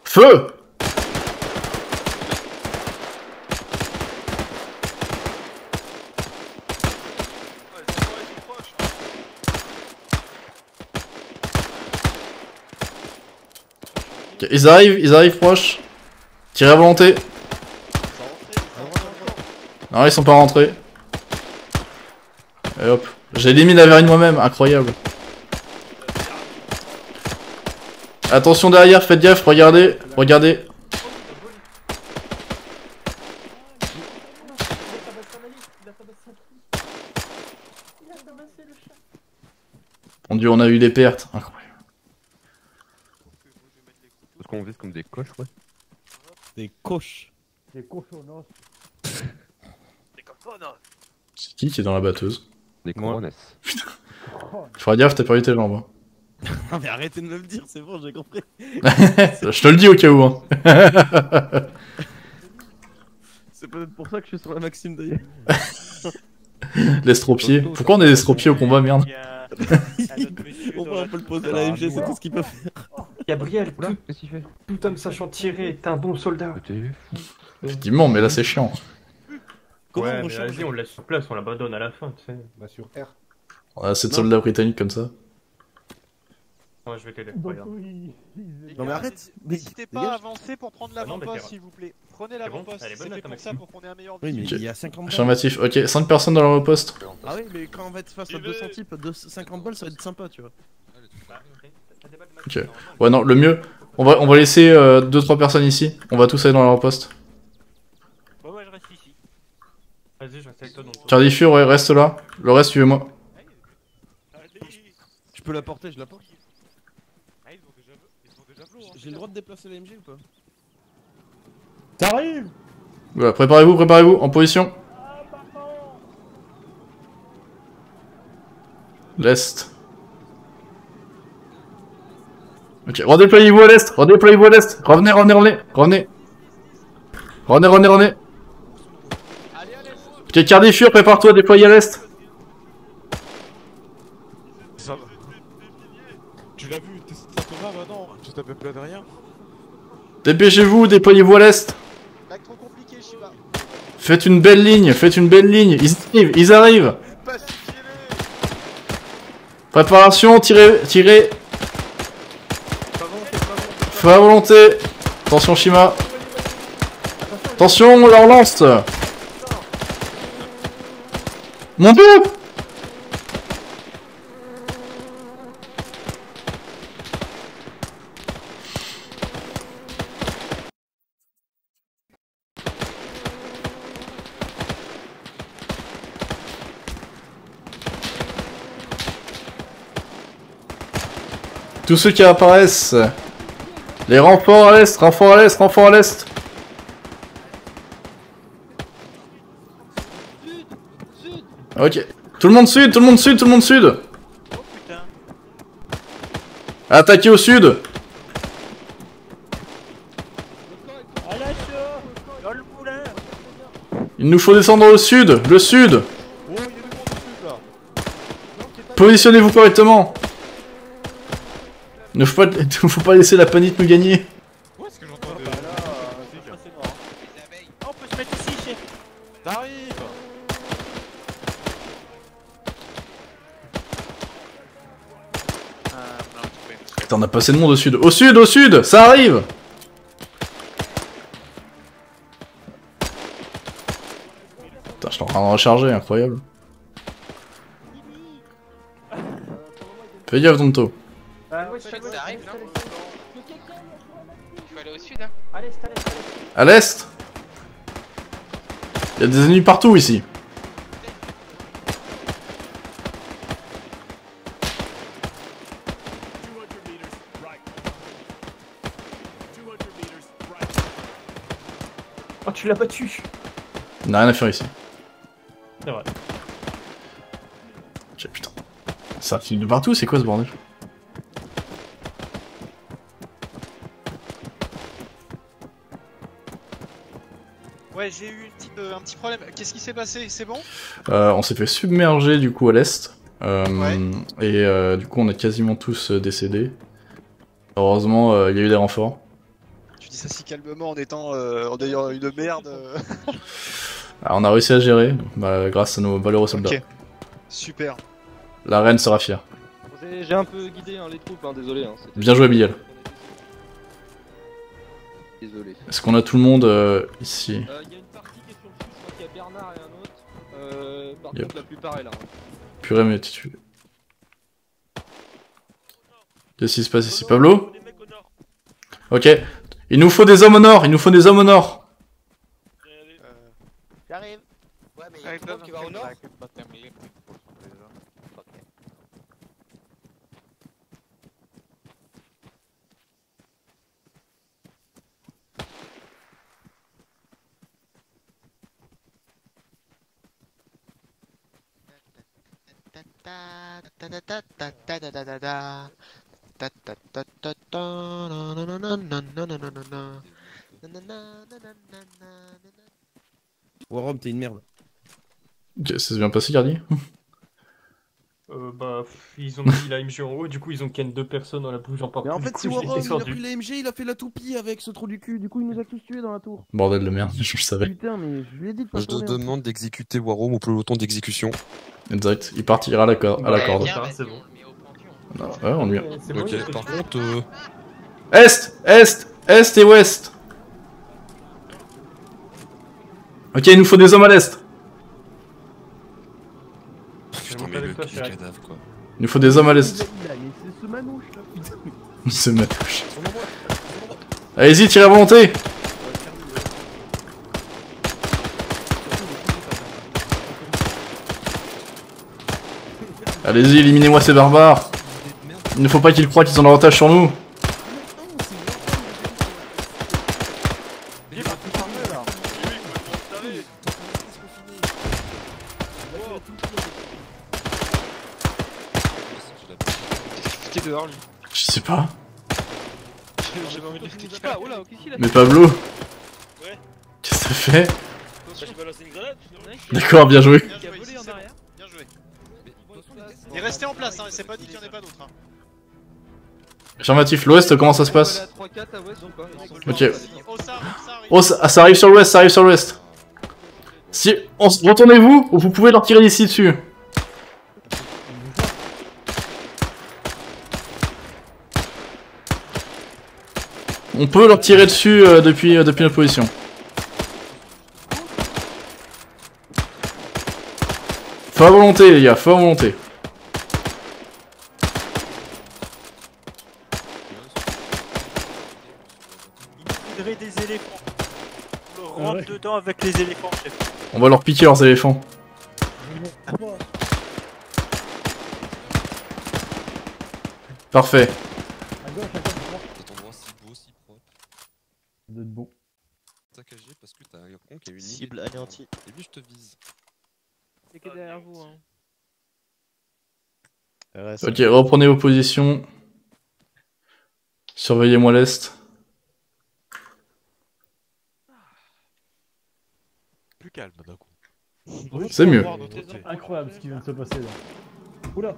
Feu. Ok, ils arrivent proches. Tirez à volonté. Non, ils sont pas rentrés. Et hop. J'ai limite la verrine moi-même, incroyable. Attention derrière, faites gaffe, regardez, regardez. Mon dieu, on a eu des pertes, incroyable. Parce qu'on vise comme des coches, ouais. Des coches. Des cochonnos. C'est comme ça, non? C'est qui est dans la batteuse? Des couronnes. Feras gaffe, t'as perdu tes jambes. Ah mais arrêtez de me le dire, c'est bon, j'ai compris. Je te le dis au cas où. Hein. C'est peut-être pour ça que je suis sur la Maxime d'ailleurs. L'estropié. Pourquoi on est l'estropié au combat, merde? On peut le poser à la MG, c'est tout ce qu'il peut faire. Gabriel, tout homme sachant tirer est un bon soldat. Effectivement, mais là c'est chiant. Ouais, mais vas-y, on le laisse sur place, on l'abandonne à la fin, tu sais. Bah sur R. On a assez de soldats britanniques comme ça. Ouais, je vais t'aider, Donc, regarde. oui, Non mais arrête. N'hésitez pas à avancer pour prendre l'avant-poste s'il vous plaît. Prenez l'avant-poste, elle est bonne, c'est la fait pour ça, Maxime. pour qu'on ait un meilleur Oui, mais visu. il y a 50 balles. Affirmatif. Ok, 5 personnes dans leur poste. Ah oui, mais quand on va être face à 200 types, 50 balles, ça va être sympa, tu vois. Ok. Ouais, non, le mieux. On va laisser 2-3 personnes ici. On va tous aller dans leur poste. Ouais, ouais, je reste ici. Vas-y, je reste avec toi dans le Cardifure, ouais, reste là. Le reste, suivez-moi. Je peux la porter, je la porte. Ah, ils ont déjà flot, hein. J'ai le droit de déplacer la MG ou pas? T'arrives. Voilà, préparez-vous, en position. L'est. Ok, redéployez-vous à l'est, Revenez. Ok, Cardifure, prépare-toi à déployer à l'est. Ça va. Tu l'as vu, ça te va maintenant? Tu t'appelles plus de rien? Dépêchez-vous, déployez-vous à l'est. Mec, trop compliqué, Shiba. Faites une belle ligne. Ils arrivent. Préparation, tirez. Feu à volonté. Attention Shima. Attention, on leur lance. Mon dieu. Tous ceux qui apparaissent. Les renforts à l'est, Ok. Tout le monde sud. Attaquez au sud. Il nous faut descendre au sud, le sud. Positionnez-vous correctement. Ne faut pas laisser la panique nous gagner. Où est-ce que j'entends des... On peut se mettre ici, chef. T'arrives. Putain, on a pas assez de monde au sud. Au sud, ça arrive. Putain, je suis en train de recharger, incroyable. Fais gaffe, Donto. peux aller au sud, hein. À l'est, à l'est, À l'est. Il y a des ennemis partout ici. Oh, tu l'as battu. Il n'a rien à faire ici. C'est vrai. Tiens, putain. Ça file de partout, c'est quoi ce bordel? Ouais, j'ai eu un petit problème. Qu'est-ce qui s'est passé? C'est bon? On s'est fait submerger du coup à l'est. Ouais. Et du coup on est quasiment tous décédés. Heureusement il y a eu des renforts. Tu dis ça si calmement en ayant une merde. Alors, on a réussi à gérer grâce à nos valeureux soldats. Ok. Super. La reine sera fière. J'ai un peu guidé hein, les troupes, hein, désolé. Hein, Bien joué Miguel. Désolé. Est-ce qu'on a tout le monde ici? Il y a une partie qui est sur le sud, je crois qu'il y a Bernard et un autre. Par Yep. contre, la plupart est là. Hein. Purée mais tu... Qu'est-ce qui se passe ici? Pablo? Ok. Il nous faut des hommes au nord, il nous faut des hommes au nord. J'arrive. Ouais, mais il y a tout le monde qui va au nord. Warom, t'es une merde. Ok, ça s'est bien passé Gardi? Bah, ils ont mis la MG en haut, du coup ils ont ken 2 personnes dans la bouche en partout. Mais en fait, du coup, c'est je l'ai Warom, il a descendu. pris la MG, il a fait la toupie avec ce trou du cul, du coup il nous a tous tués dans la tour. Bordel de merde, je le savais. Putain, mais je lui ai dit de pas Je te tourner. demande d'exécuter Warom au peloton d'exécution. Exact, il partira à la, corde. C'est bon. Non, ouais, on lui... Ok, par contre... Est et ouest. Ok, il nous faut des hommes à l'est. Putain, mais le cadavre quoi. Il nous faut des hommes à l'est. C'est ce manouche là, putain. C'est ma touche. Allez-y, tirez à volonté. Allez-y, éliminez-moi ces barbares. Il ne faut pas qu'ils croient qu'ils ont l'avantage sur nous. Qui est dehors lui? Je sais pas. J'avais envie de le critiquer. Mais Pablo. Qu'est-ce que ça fait? J'ai balancé une grenade. D'accord, bien joué. Bien joué, ici, c'est bon. Bien joué. Et restez en place, hein, c'est pas dit qu'il y en ait pas d'autres. Hein. Affirmatif, l'ouest, comment ça se passe? 3-4 à ouest ou pas? Ok. Oh, ça arrive sur l'ouest, ça arrive sur l'ouest. Si, retournez-vous, ou vous pouvez leur tirer d'ici dessus. On peut leur tirer dessus depuis notre position. Faut à volonté les gars, faut à volonté. Il faudrait des éléphants. On rentre dedans avec les éléphants, chef. On va leur piquer leurs éléphants. Parfait. Cet endroit si beau, si propre. D'être bon. Saccagé parce que t'as un con qui a une Cible anéantie. Et lui je te vise. C'est que derrière vous, hein. Ok, reprenez vos positions. Surveillez-moi l'est. Plus calme d'un coup. C'est mieux. Incroyable ce qui vient de se passer là. Oula.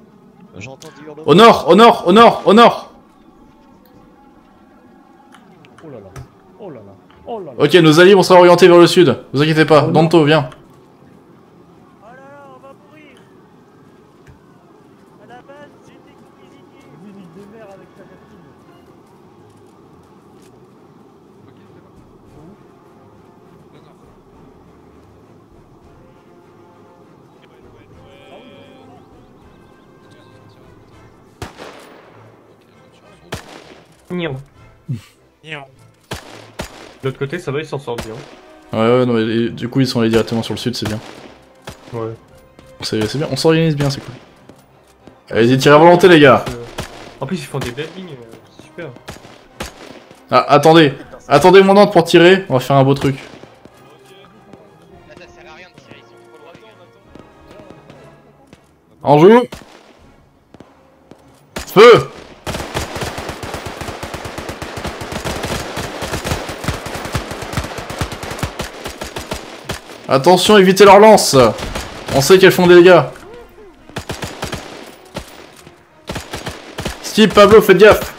J'entends du hurlement. Au nord, au nord, au nord, au nord. Oh là là. Oh là là. Oh là là. Ok, nos alliés vont se réorienter vers le sud. Vous inquiétez pas. Danto, viens. Oh là là, on va mourir. À la base, j'étais cuisinier. Lui, il démerde avec sa cantine. Nion. Nion. De l'autre côté, ça va, ils s'en sortent bien. Ouais, non, mais du coup, ils sont allés directement sur le sud, c'est bien. Ouais. C'est bien, on s'organise bien, c'est cool. Allez-y, tirez à volonté, les gars. En plus, ils font des belles lignes, c'est super. Ah, attendez. Attendez mon ordre pour tirer, on va faire un beau truc. En joue. Feu. Attention, évitez leur lance. On sait qu'elles font des dégâts. Steve, Pablo, faites gaffe.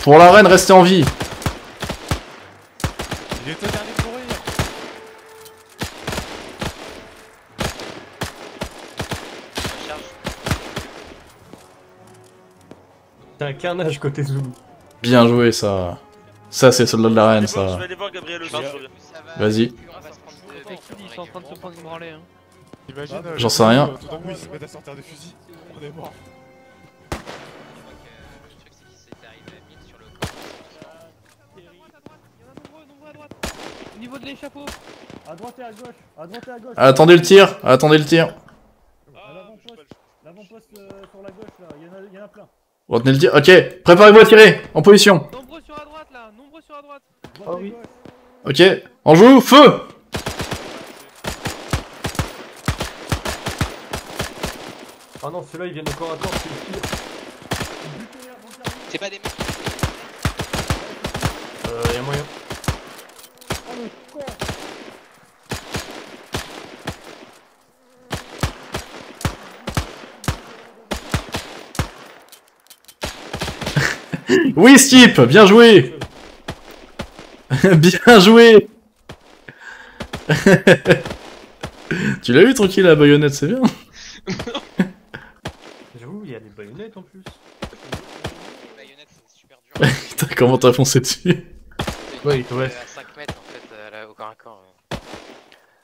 Pour la reine, restez en vie. Il est au dernier de mourir. C'est un carnage côté Zulu. Bien joué, ça. Ça, c'est soldat de la reine, Je ça. vais aller voir Gabriel aussi, je reviens. Vas-y. Ils sont en train de se prendre une branlée. Hein. Imagine, J'en sais rien. Tout d'un coup, ils se mettent à sortir des fusils. On est mort. Au niveau de l'échafaud. À droite et à gauche. À droite et à gauche. Attendez le tir. Attendez le tir. L'avant-poste sur la gauche là, il y en a plein. Retenez le tir. Ok. Préparez-vous à tirer. En position. Nombreux sur la droite là. Nombreux sur la droite. Ah oui. Ok. En joue. Feu. Ah non, ceux-là ils viennent au corps à corps, c'est le pire. C'est pas des mecs. Y'a moyen. Oui, Skip. Bien joué. Bien joué. Tu l'as eu tranquille la baïonnette, c'est bien. J'avoue, il y a des baïonnettes en plus. Les baïonnettes, c'est super dur. Putain, comment t'as foncé dessus? Ouais, il te reste. À 5 mètres en fait, là, au corps à corps.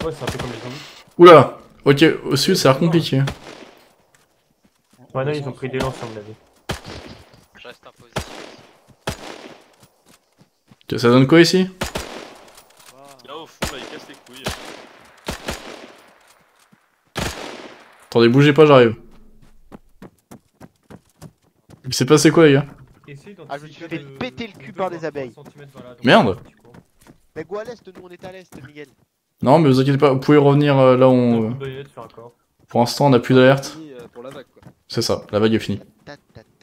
Ouais, c'est un peu comme les zombies. Oula. Ok, au sud, ça a l'air compliqué. Ouais, non, ils ont pris des lances à mon avis. Je reste en position. Ok, ça donne quoi ici? Là au fond, là, il casse les couilles. Attendez, bougez pas, j'arrive. Il s'est passé quoi, les gars? Ah, je me suis fait péter le cul par des abeilles. Merde. Mais go à l'est, nous on est à l'est, Miguel. Non, mais vous inquiétez pas, vous pouvez revenir là où on... Pour l'instant, on a plus d'alerte. C'est ça, la vague est finie.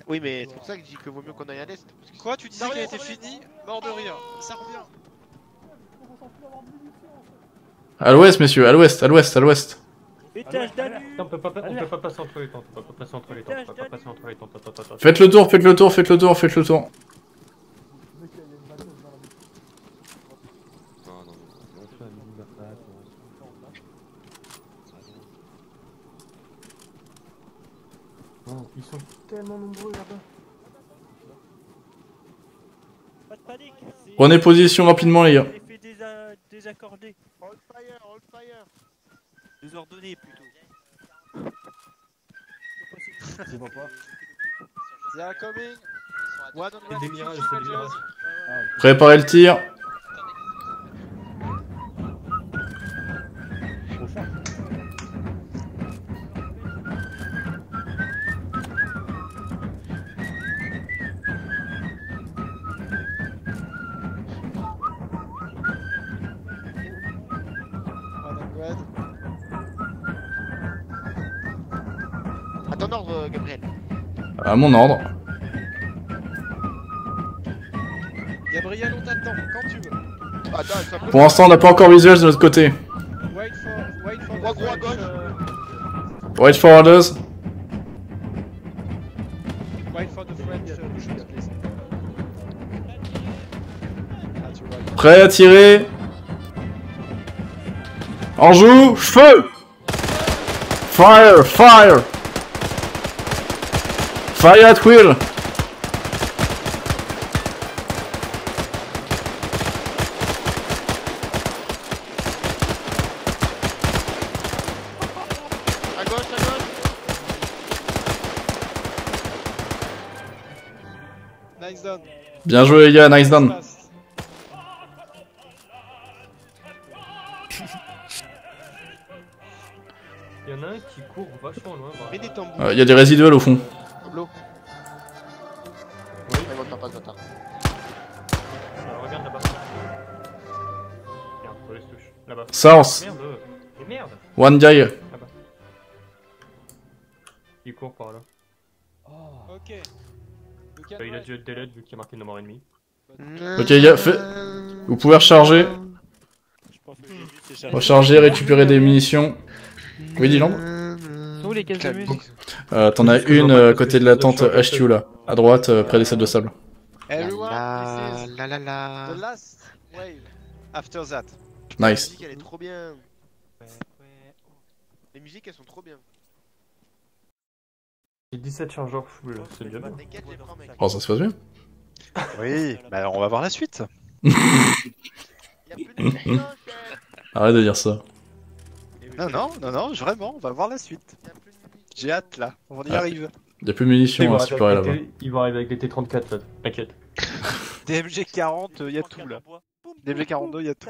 Oui, mais c'est pour ça que je dis que vaut mieux qu'on aille à l'est. Quoi, tu disais qu'elle était finie? Mort de rire, ça revient. À l'ouest, messieurs, à l'ouest, à l'ouest, à l'ouest. On peut pas passer entre les tentes, on peut pas passer entre les tentes, on peut pas passer entre les tentes. Faites le tour, faites le tour, faites le tour, faites le tour. Ils sont tellement nombreux là-bas. Pas de panique. Prenez position rapidement, les gars. Effet désaccordé. Hold fire, hold fire. Désordonné plutôt. C'est pas pas. They are coming. C'est des mirages, c'est des mirages. Préparez le tir. À ton ordre, Gabriel. À mon ordre. Gabriel, on t'attend quand tu veux. Attends, Pour l'instant, on n'a pas encore visuel de notre côté. Wait for Gros, gros à the gauche. Wait for orders. Wait for the French shoot, please. At your right. Prêt à tirer. En joue, feu. Fire, fire. Fire at will. À gauche, à gauche. nice done. Bien joué les gars, nice done. Il y en a un qui court vachement loin. Il y a des résiduels au fond. Tableau. Oui. Ouais, votre pas ce bâtard. Regarde là-bas. Merde, mauvaise touche. Là-bas. Source. Merde. Et merde. One guy. Là-bas. Il court par là. Ok. Il a dû être dead vu qu'il y a marqué no more ennemi. Ok les gars, vous pouvez recharger. Recharger, récupérer des munitions. Oui, dis-donc. Sont où les caisses de musique? T'en as une à côté de la tente HQ là, à droite, près des sacs de sable. Everyone, La this is la la la. the last wave. After that. Nice. La musique elle est trop bien. Les musiques elles sont trop bien. J'ai 17 chargeurs full, c'est bien. Oh, ça se passe bien. Oui, bah on va voir la suite. Arrête de dire ça. Non, vraiment, on va voir la suite. J'ai hâte là, on y arrive. Y'a plus de munitions à récupérer là-bas. Ils vont arriver avec les T34 là, t'inquiète. DMG40, y'a tout là. DMG42, y'a tout.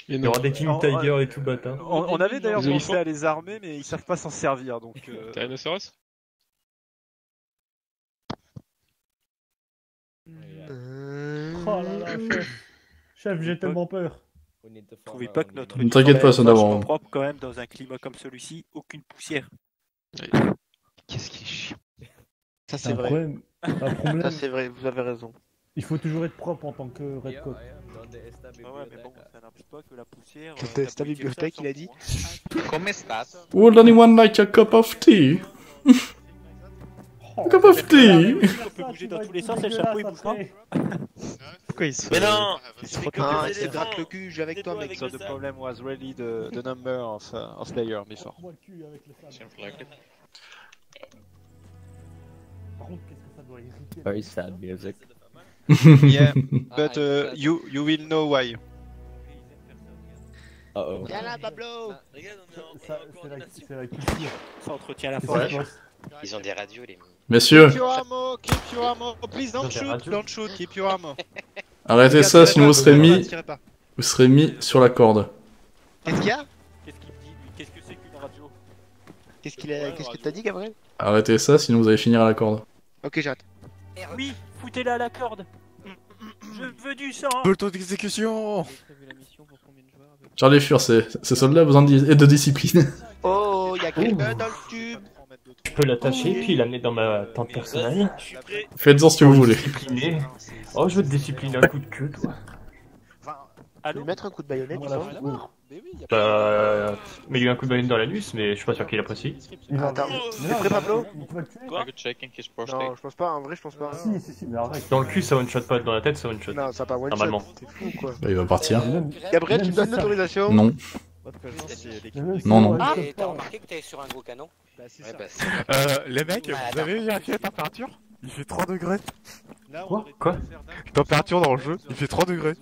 Il y aura des King Tiger et tout bâtard. On avait d'ailleurs pensé à les armer, mais ils savent pas s'en servir donc. T'as rhinocéros? Oh là là, chef. Chef, j'ai tellement peur. Vous trouvez pas que notre Ne t'inquiète pas, ça d'abord. propre quand même dans un climat comme celui-ci, aucune poussière. Qu'est-ce qui est chiant. Ça c'est vrai. Un problème. Ça c'est vrai, vous avez raison. Il faut toujours être propre en tant que Red Coat. Ouais, mais bon, ça n'empêche pas que la poussière. Testa bibliothèque, il a dit. Comment estás? Would anyone like a cup of tea? A cup of tea? On peut bouger dans tous les sens et le chapeau il bouge pas. Pourquoi il se Mais non, Ah, il se gratte le cul, je vais avec toi mec. So the problem was really the number of players before. Moi le cul avec le sable. Par contre, qu'est-ce que ça doit irriter? Very sad music. Yeah, but you will know why. Uh-oh. Viens là Pablo. C'est la culture. Ça entretient la force. Ils ont des radios, les mecs. Messieurs, Keep your ammo, please don't shoot, keep your ammo. arrêtez ça, sinon vous serez mis sur la corde. Qu'est-ce qu'il y a? Qu'est-ce qu'il me dit lui? Qu'est-ce que c'est qu'une radio? Qu'est-ce que t'as dit Gabriel? Arrêtez ça, sinon vous allez finir à la corde. Ok, j'arrête. Oui, foutez-la à la corde. Je veux du sang. Bolto d'exécution. Charlie Fur, ces soldats ont besoin de discipline. Oh, y'a quelqu'un dans le tube. Je peux l'attacher puis l'amener dans ma tente personnelle. Faites-en ce que vous voulez. Discipliner. Oh, je veux te discipliner un coup de queue, toi. Lui mettre un coup de baïonnette, Mets-lui un coup de baïonnette dans l'anus, mais je suis pas sûr qu'il apprécie. Attends, t'es prêt Pablo? Quoi? Non, je pense pas, en vrai je pense pas. Si, mais arrête. Dans le cul ça one shot pas, dans la tête ça one shot. Non, ça pas one shot. Normalement. T'es fou quoi. Bah, il va partir. Gabriel, tu me donnes l'autorisation? Non. Non, non. Ah, t'as remarqué que t'es sur un gros canon? Bah, c'est ça. Les mecs, vous avez vérifié la température? Il fait 3 degrés. Quoi? Température dans le jeu, il fait 3 degrés.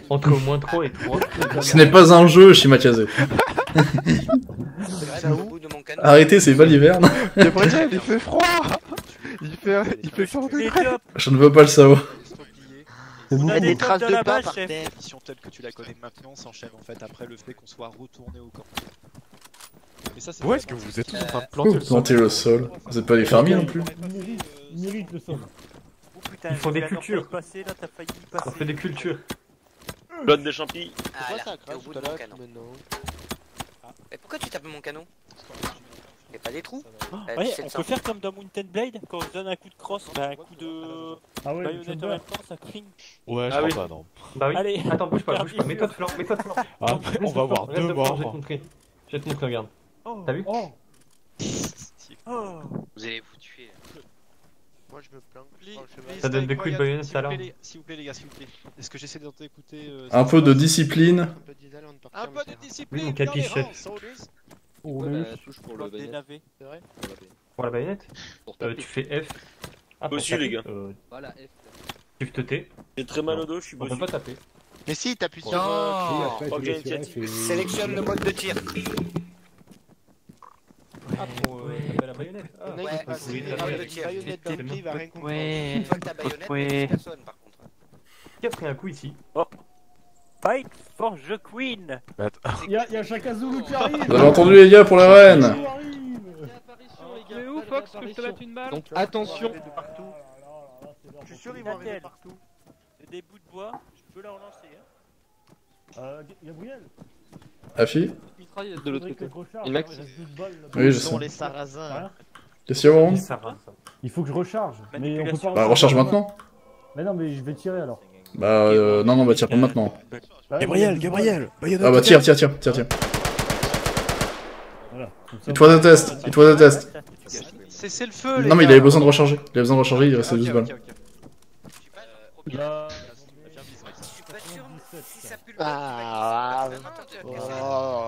Entre moins 3 et 3. Ce n'est pas un jeu, Shimakazé. Arrêtez, c'est pas l'hiver. Gabriel, il fait froid. Il fait 100 degrés. Je ne veux pas le savoir. Il y a des traces de pas par terre. La mission telle que tu la connais maintenant s'enchaîne en fait après le fait qu'on soit retourné au camp. Mais ça, Où est-ce que vous êtes tous en train de planter le sol? Planter le sol. Vous êtes pas des fermiers non plus. Mérite le sol. Ils font des cultures. On fait des cultures. Donne des champis. Ah là, t'es au bout de mon canon. Mais pourquoi tu tapes mon canon? Y'a pas des trous? Ouais, on peut faire comme dans Mountain Blade, quand on se donne un coup de crosse, bah un coup de baïonnette en même temps, ça cling. Ouais, je crois pas, non. Bah oui. Allez. Attends, bouge pas. Mets-toi de flanc, mets-toi de flanc. Ah, on va avoir deux morts. Je vais te montrer, regarde. T'as vu? Vous allez vous tuer. Moi je me planque. Ça donne des coups de baïonnette tout à l'heure. S'il vous plaît les gars, s'il vous plaît. Est-ce que j'essaie d'écouter Un peu de discipline. Un peu de discipline. Oui, mon capiche. Pour le baïonnette. C'est vrai? Pour la baïonnette? Tu fais F. Bossu les gars. Voilà, F. Shift T. J'ai très mal au dos, je suis On bossu. peut pas taper. Mais si, t'appuies sur. Je crois que j'ai une initiative. Sélectionne le mode de tir. Ah, pour taper la baïonnette. Le mec, il passe une baïonnette d'un prix, il va rien comprendre. Une fois que ta baïonnette, il y a 10 personnes par contre. Qui a pris un coup ici? Fight for the Queen. Il y a Shaka Zulu qui arrive. Vous avez entendu les gars pour la reine. C'est où Fox que je te mette une balle? Donc attention. Je suis sûr qu'ils vont arriver partout. Des bouts de bois, je peux la relancer. Gabriel. Afi? Mitraillette de l'autre côté. Oui, je sais. Les sarrasins. Qu'est-ce qu'il y a, Warren? Il faut que je recharge. Mais on peut pas. Bah, recharge maintenant. Mais non, mais je vais tirer alors. Bah, non, bah, tire pas maintenant. Gabriel. Ah, bah, tire. Voilà. It was a test. C'est le feu, les Non, mais il gars. avait besoin de recharger. Il restait 12 balles.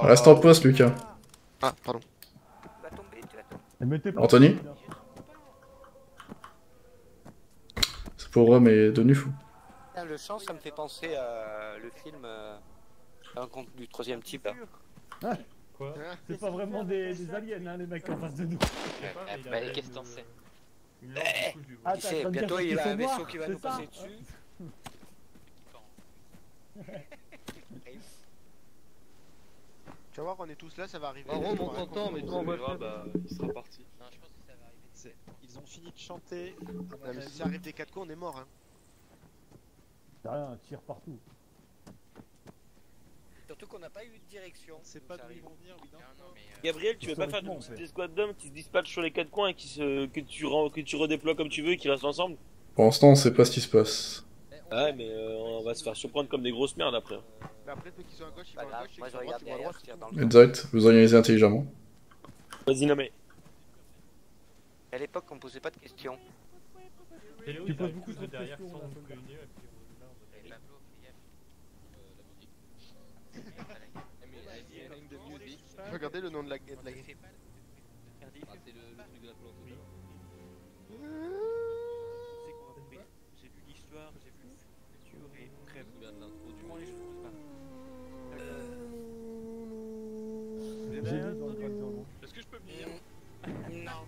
Reste en poste, Lucas. Ah, pardon. Anthony? C'est pauvre homme est devenu fou. Le chant, ça me fait penser à le film du 3ème type là. Ah, quoi? C'est pas vraiment des aliens, hein, les mecs en face de nous. Bah, qu'est-ce que t'en sais? Ah, Tu sais, bientôt il y a un vaisseau qui va nous passer dessus. Tu vas voir, on est tous là, ça va arriver. Rome, on t'entend, mais toi, on voit pas. Il sera parti. Non, je pense que ça va arriver. Ils ont fini de chanter. Si ça arrive des 4 coups, on est mort. Hein. T'as rien, tire partout. Surtout qu'on n'a pas eu de direction. C'est pas d'où ils vont venir, oui, non. Gabriel, tu veux pas faire une petite escouade d'hommes qui se dispatchent sur les 4 coins et que tu redéploies comme tu veux et qui restent ensemble? Pour l'instant, on sait pas ce qui se passe. Ouais, mais on va se faire surprendre comme des grosses merdes après. Mais après, ceux qui sont à gauche, ils vont à gauche, ceux qui sont à droite, ils vont à droite. Exact, vous organisez intelligemment. Vas-y, nommé. À l'époque, on posait pas de questions. Tu poses beaucoup de derrière questions, sans là, nous prévenir. Regardez le nom de la guerre. C'est le truc de la plante. J'ai lu l'histoire, j'ai vu le futur et crève. Prends les choses, Est-ce que je peux venir? Non.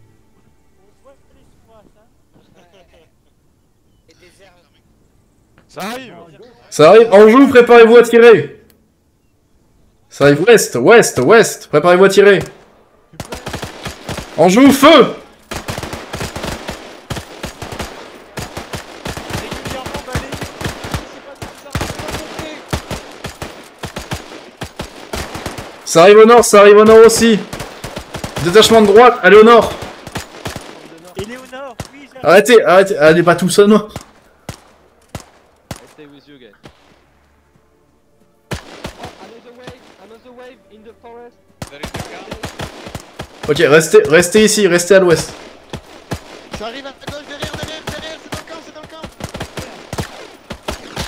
On voit les soins, ça. Et des herbes. Ça arrive. Ça arrive, Anjou, préparez-vous à tirer. Ça arrive ouest, préparez-vous à tirer. Anjou, feu. Ça arrive au nord aussi. Détachement de droite, allez au nord. Éléonore, oui, Arrêtez, allez pas tout seul, non. Stay with you guys. Another wave in the forest. Ok, restez ici, restez à l'ouest. Ça arrive à gauche, derrière, c'est dans le camp,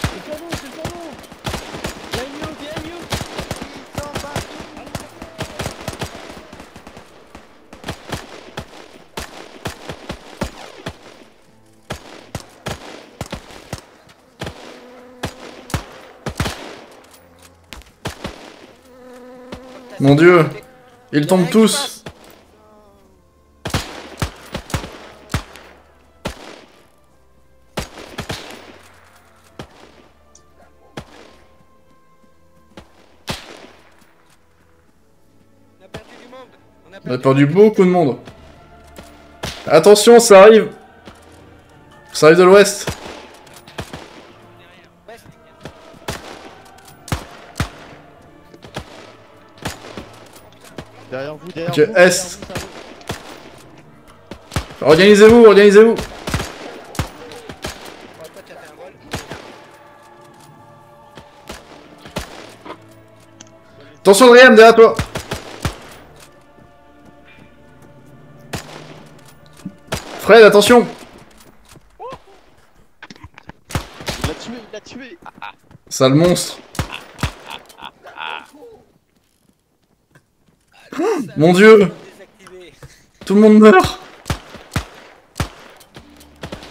C'est sur nous. Behind you. Mon dieu, ils tombent tous. On a perdu beaucoup de monde. Attention, ça arrive. Ça arrive de l'ouest. Derrière vous, Ok, est. Organisez-vous. Attention, Adrien, derrière toi. Fred, attention. Il l'a tué. Sale monstre. Mon dieu. Tout le monde meurt.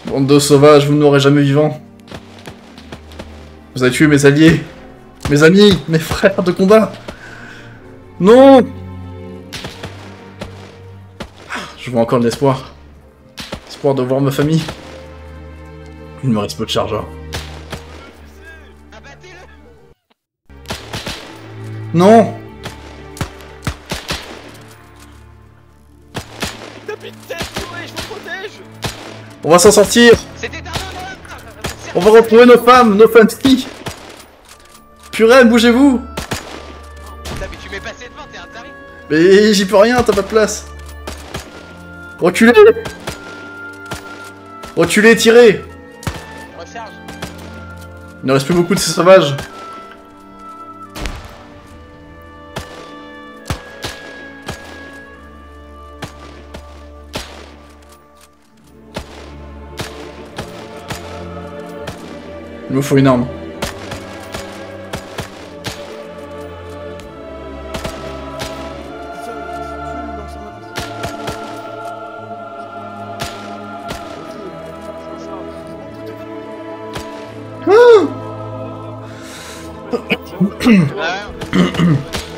Bande de sauvages, vous n'aurez jamais vivant. Vous avez tué mes alliés. Mes amis, mes frères de combat. Non. Je Je vois encore de l'espoir. Espoir de voir ma famille. Il me reste peu de chargeur. Non! On va s'en sortir! On va retrouver nos femmes, nos familles! Purée, bougez-vous! Putain, mais tu m'es passé devant, t'es un taré! Mais j'y peux rien, t'as pas de place! Reculez! Reculez, tirez! Recharge! Il ne reste plus beaucoup de ces sauvages. Il me faut une arme.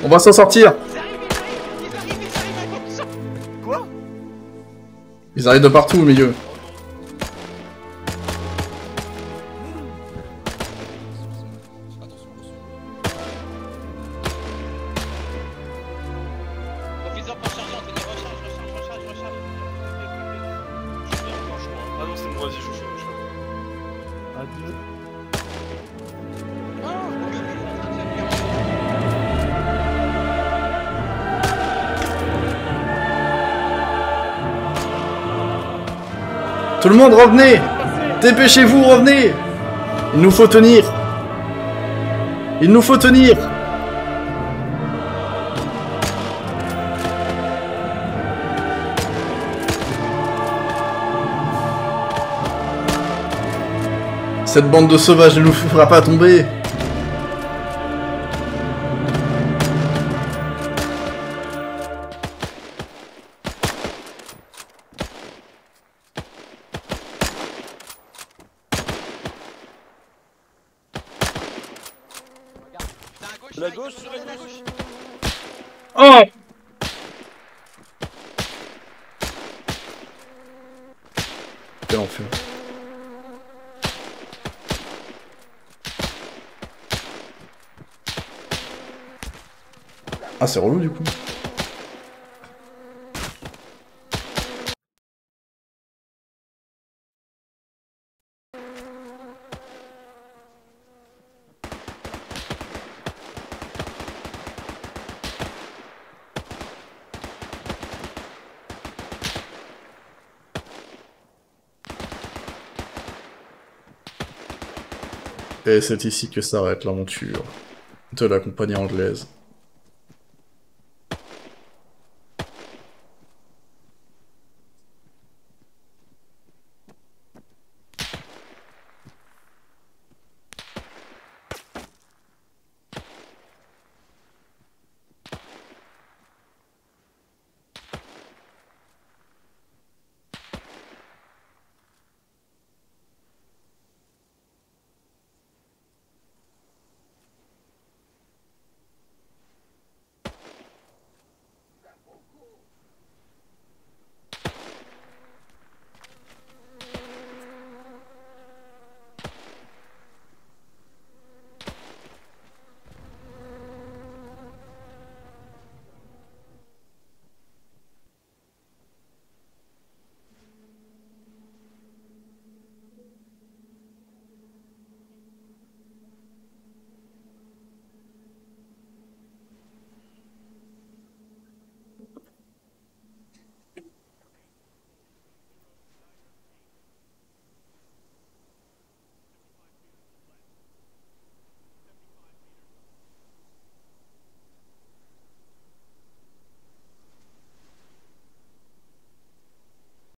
On va s'en sortir. Quoi? Ils arrivent de partout au milieu. Ah non, c'est moi, vas-y, je suis. Adieu. Tout le monde, revenez! Dépêchez-vous, revenez! Il nous faut tenir! Il nous faut tenir! Cette bande de sauvages ne nous fera pas tomber! La gauche, sur la gauche. Oh! Quel enfer. Ah, c'est relou du coup. Et c'est ici que s'arrête l'aventure de la compagnie anglaise.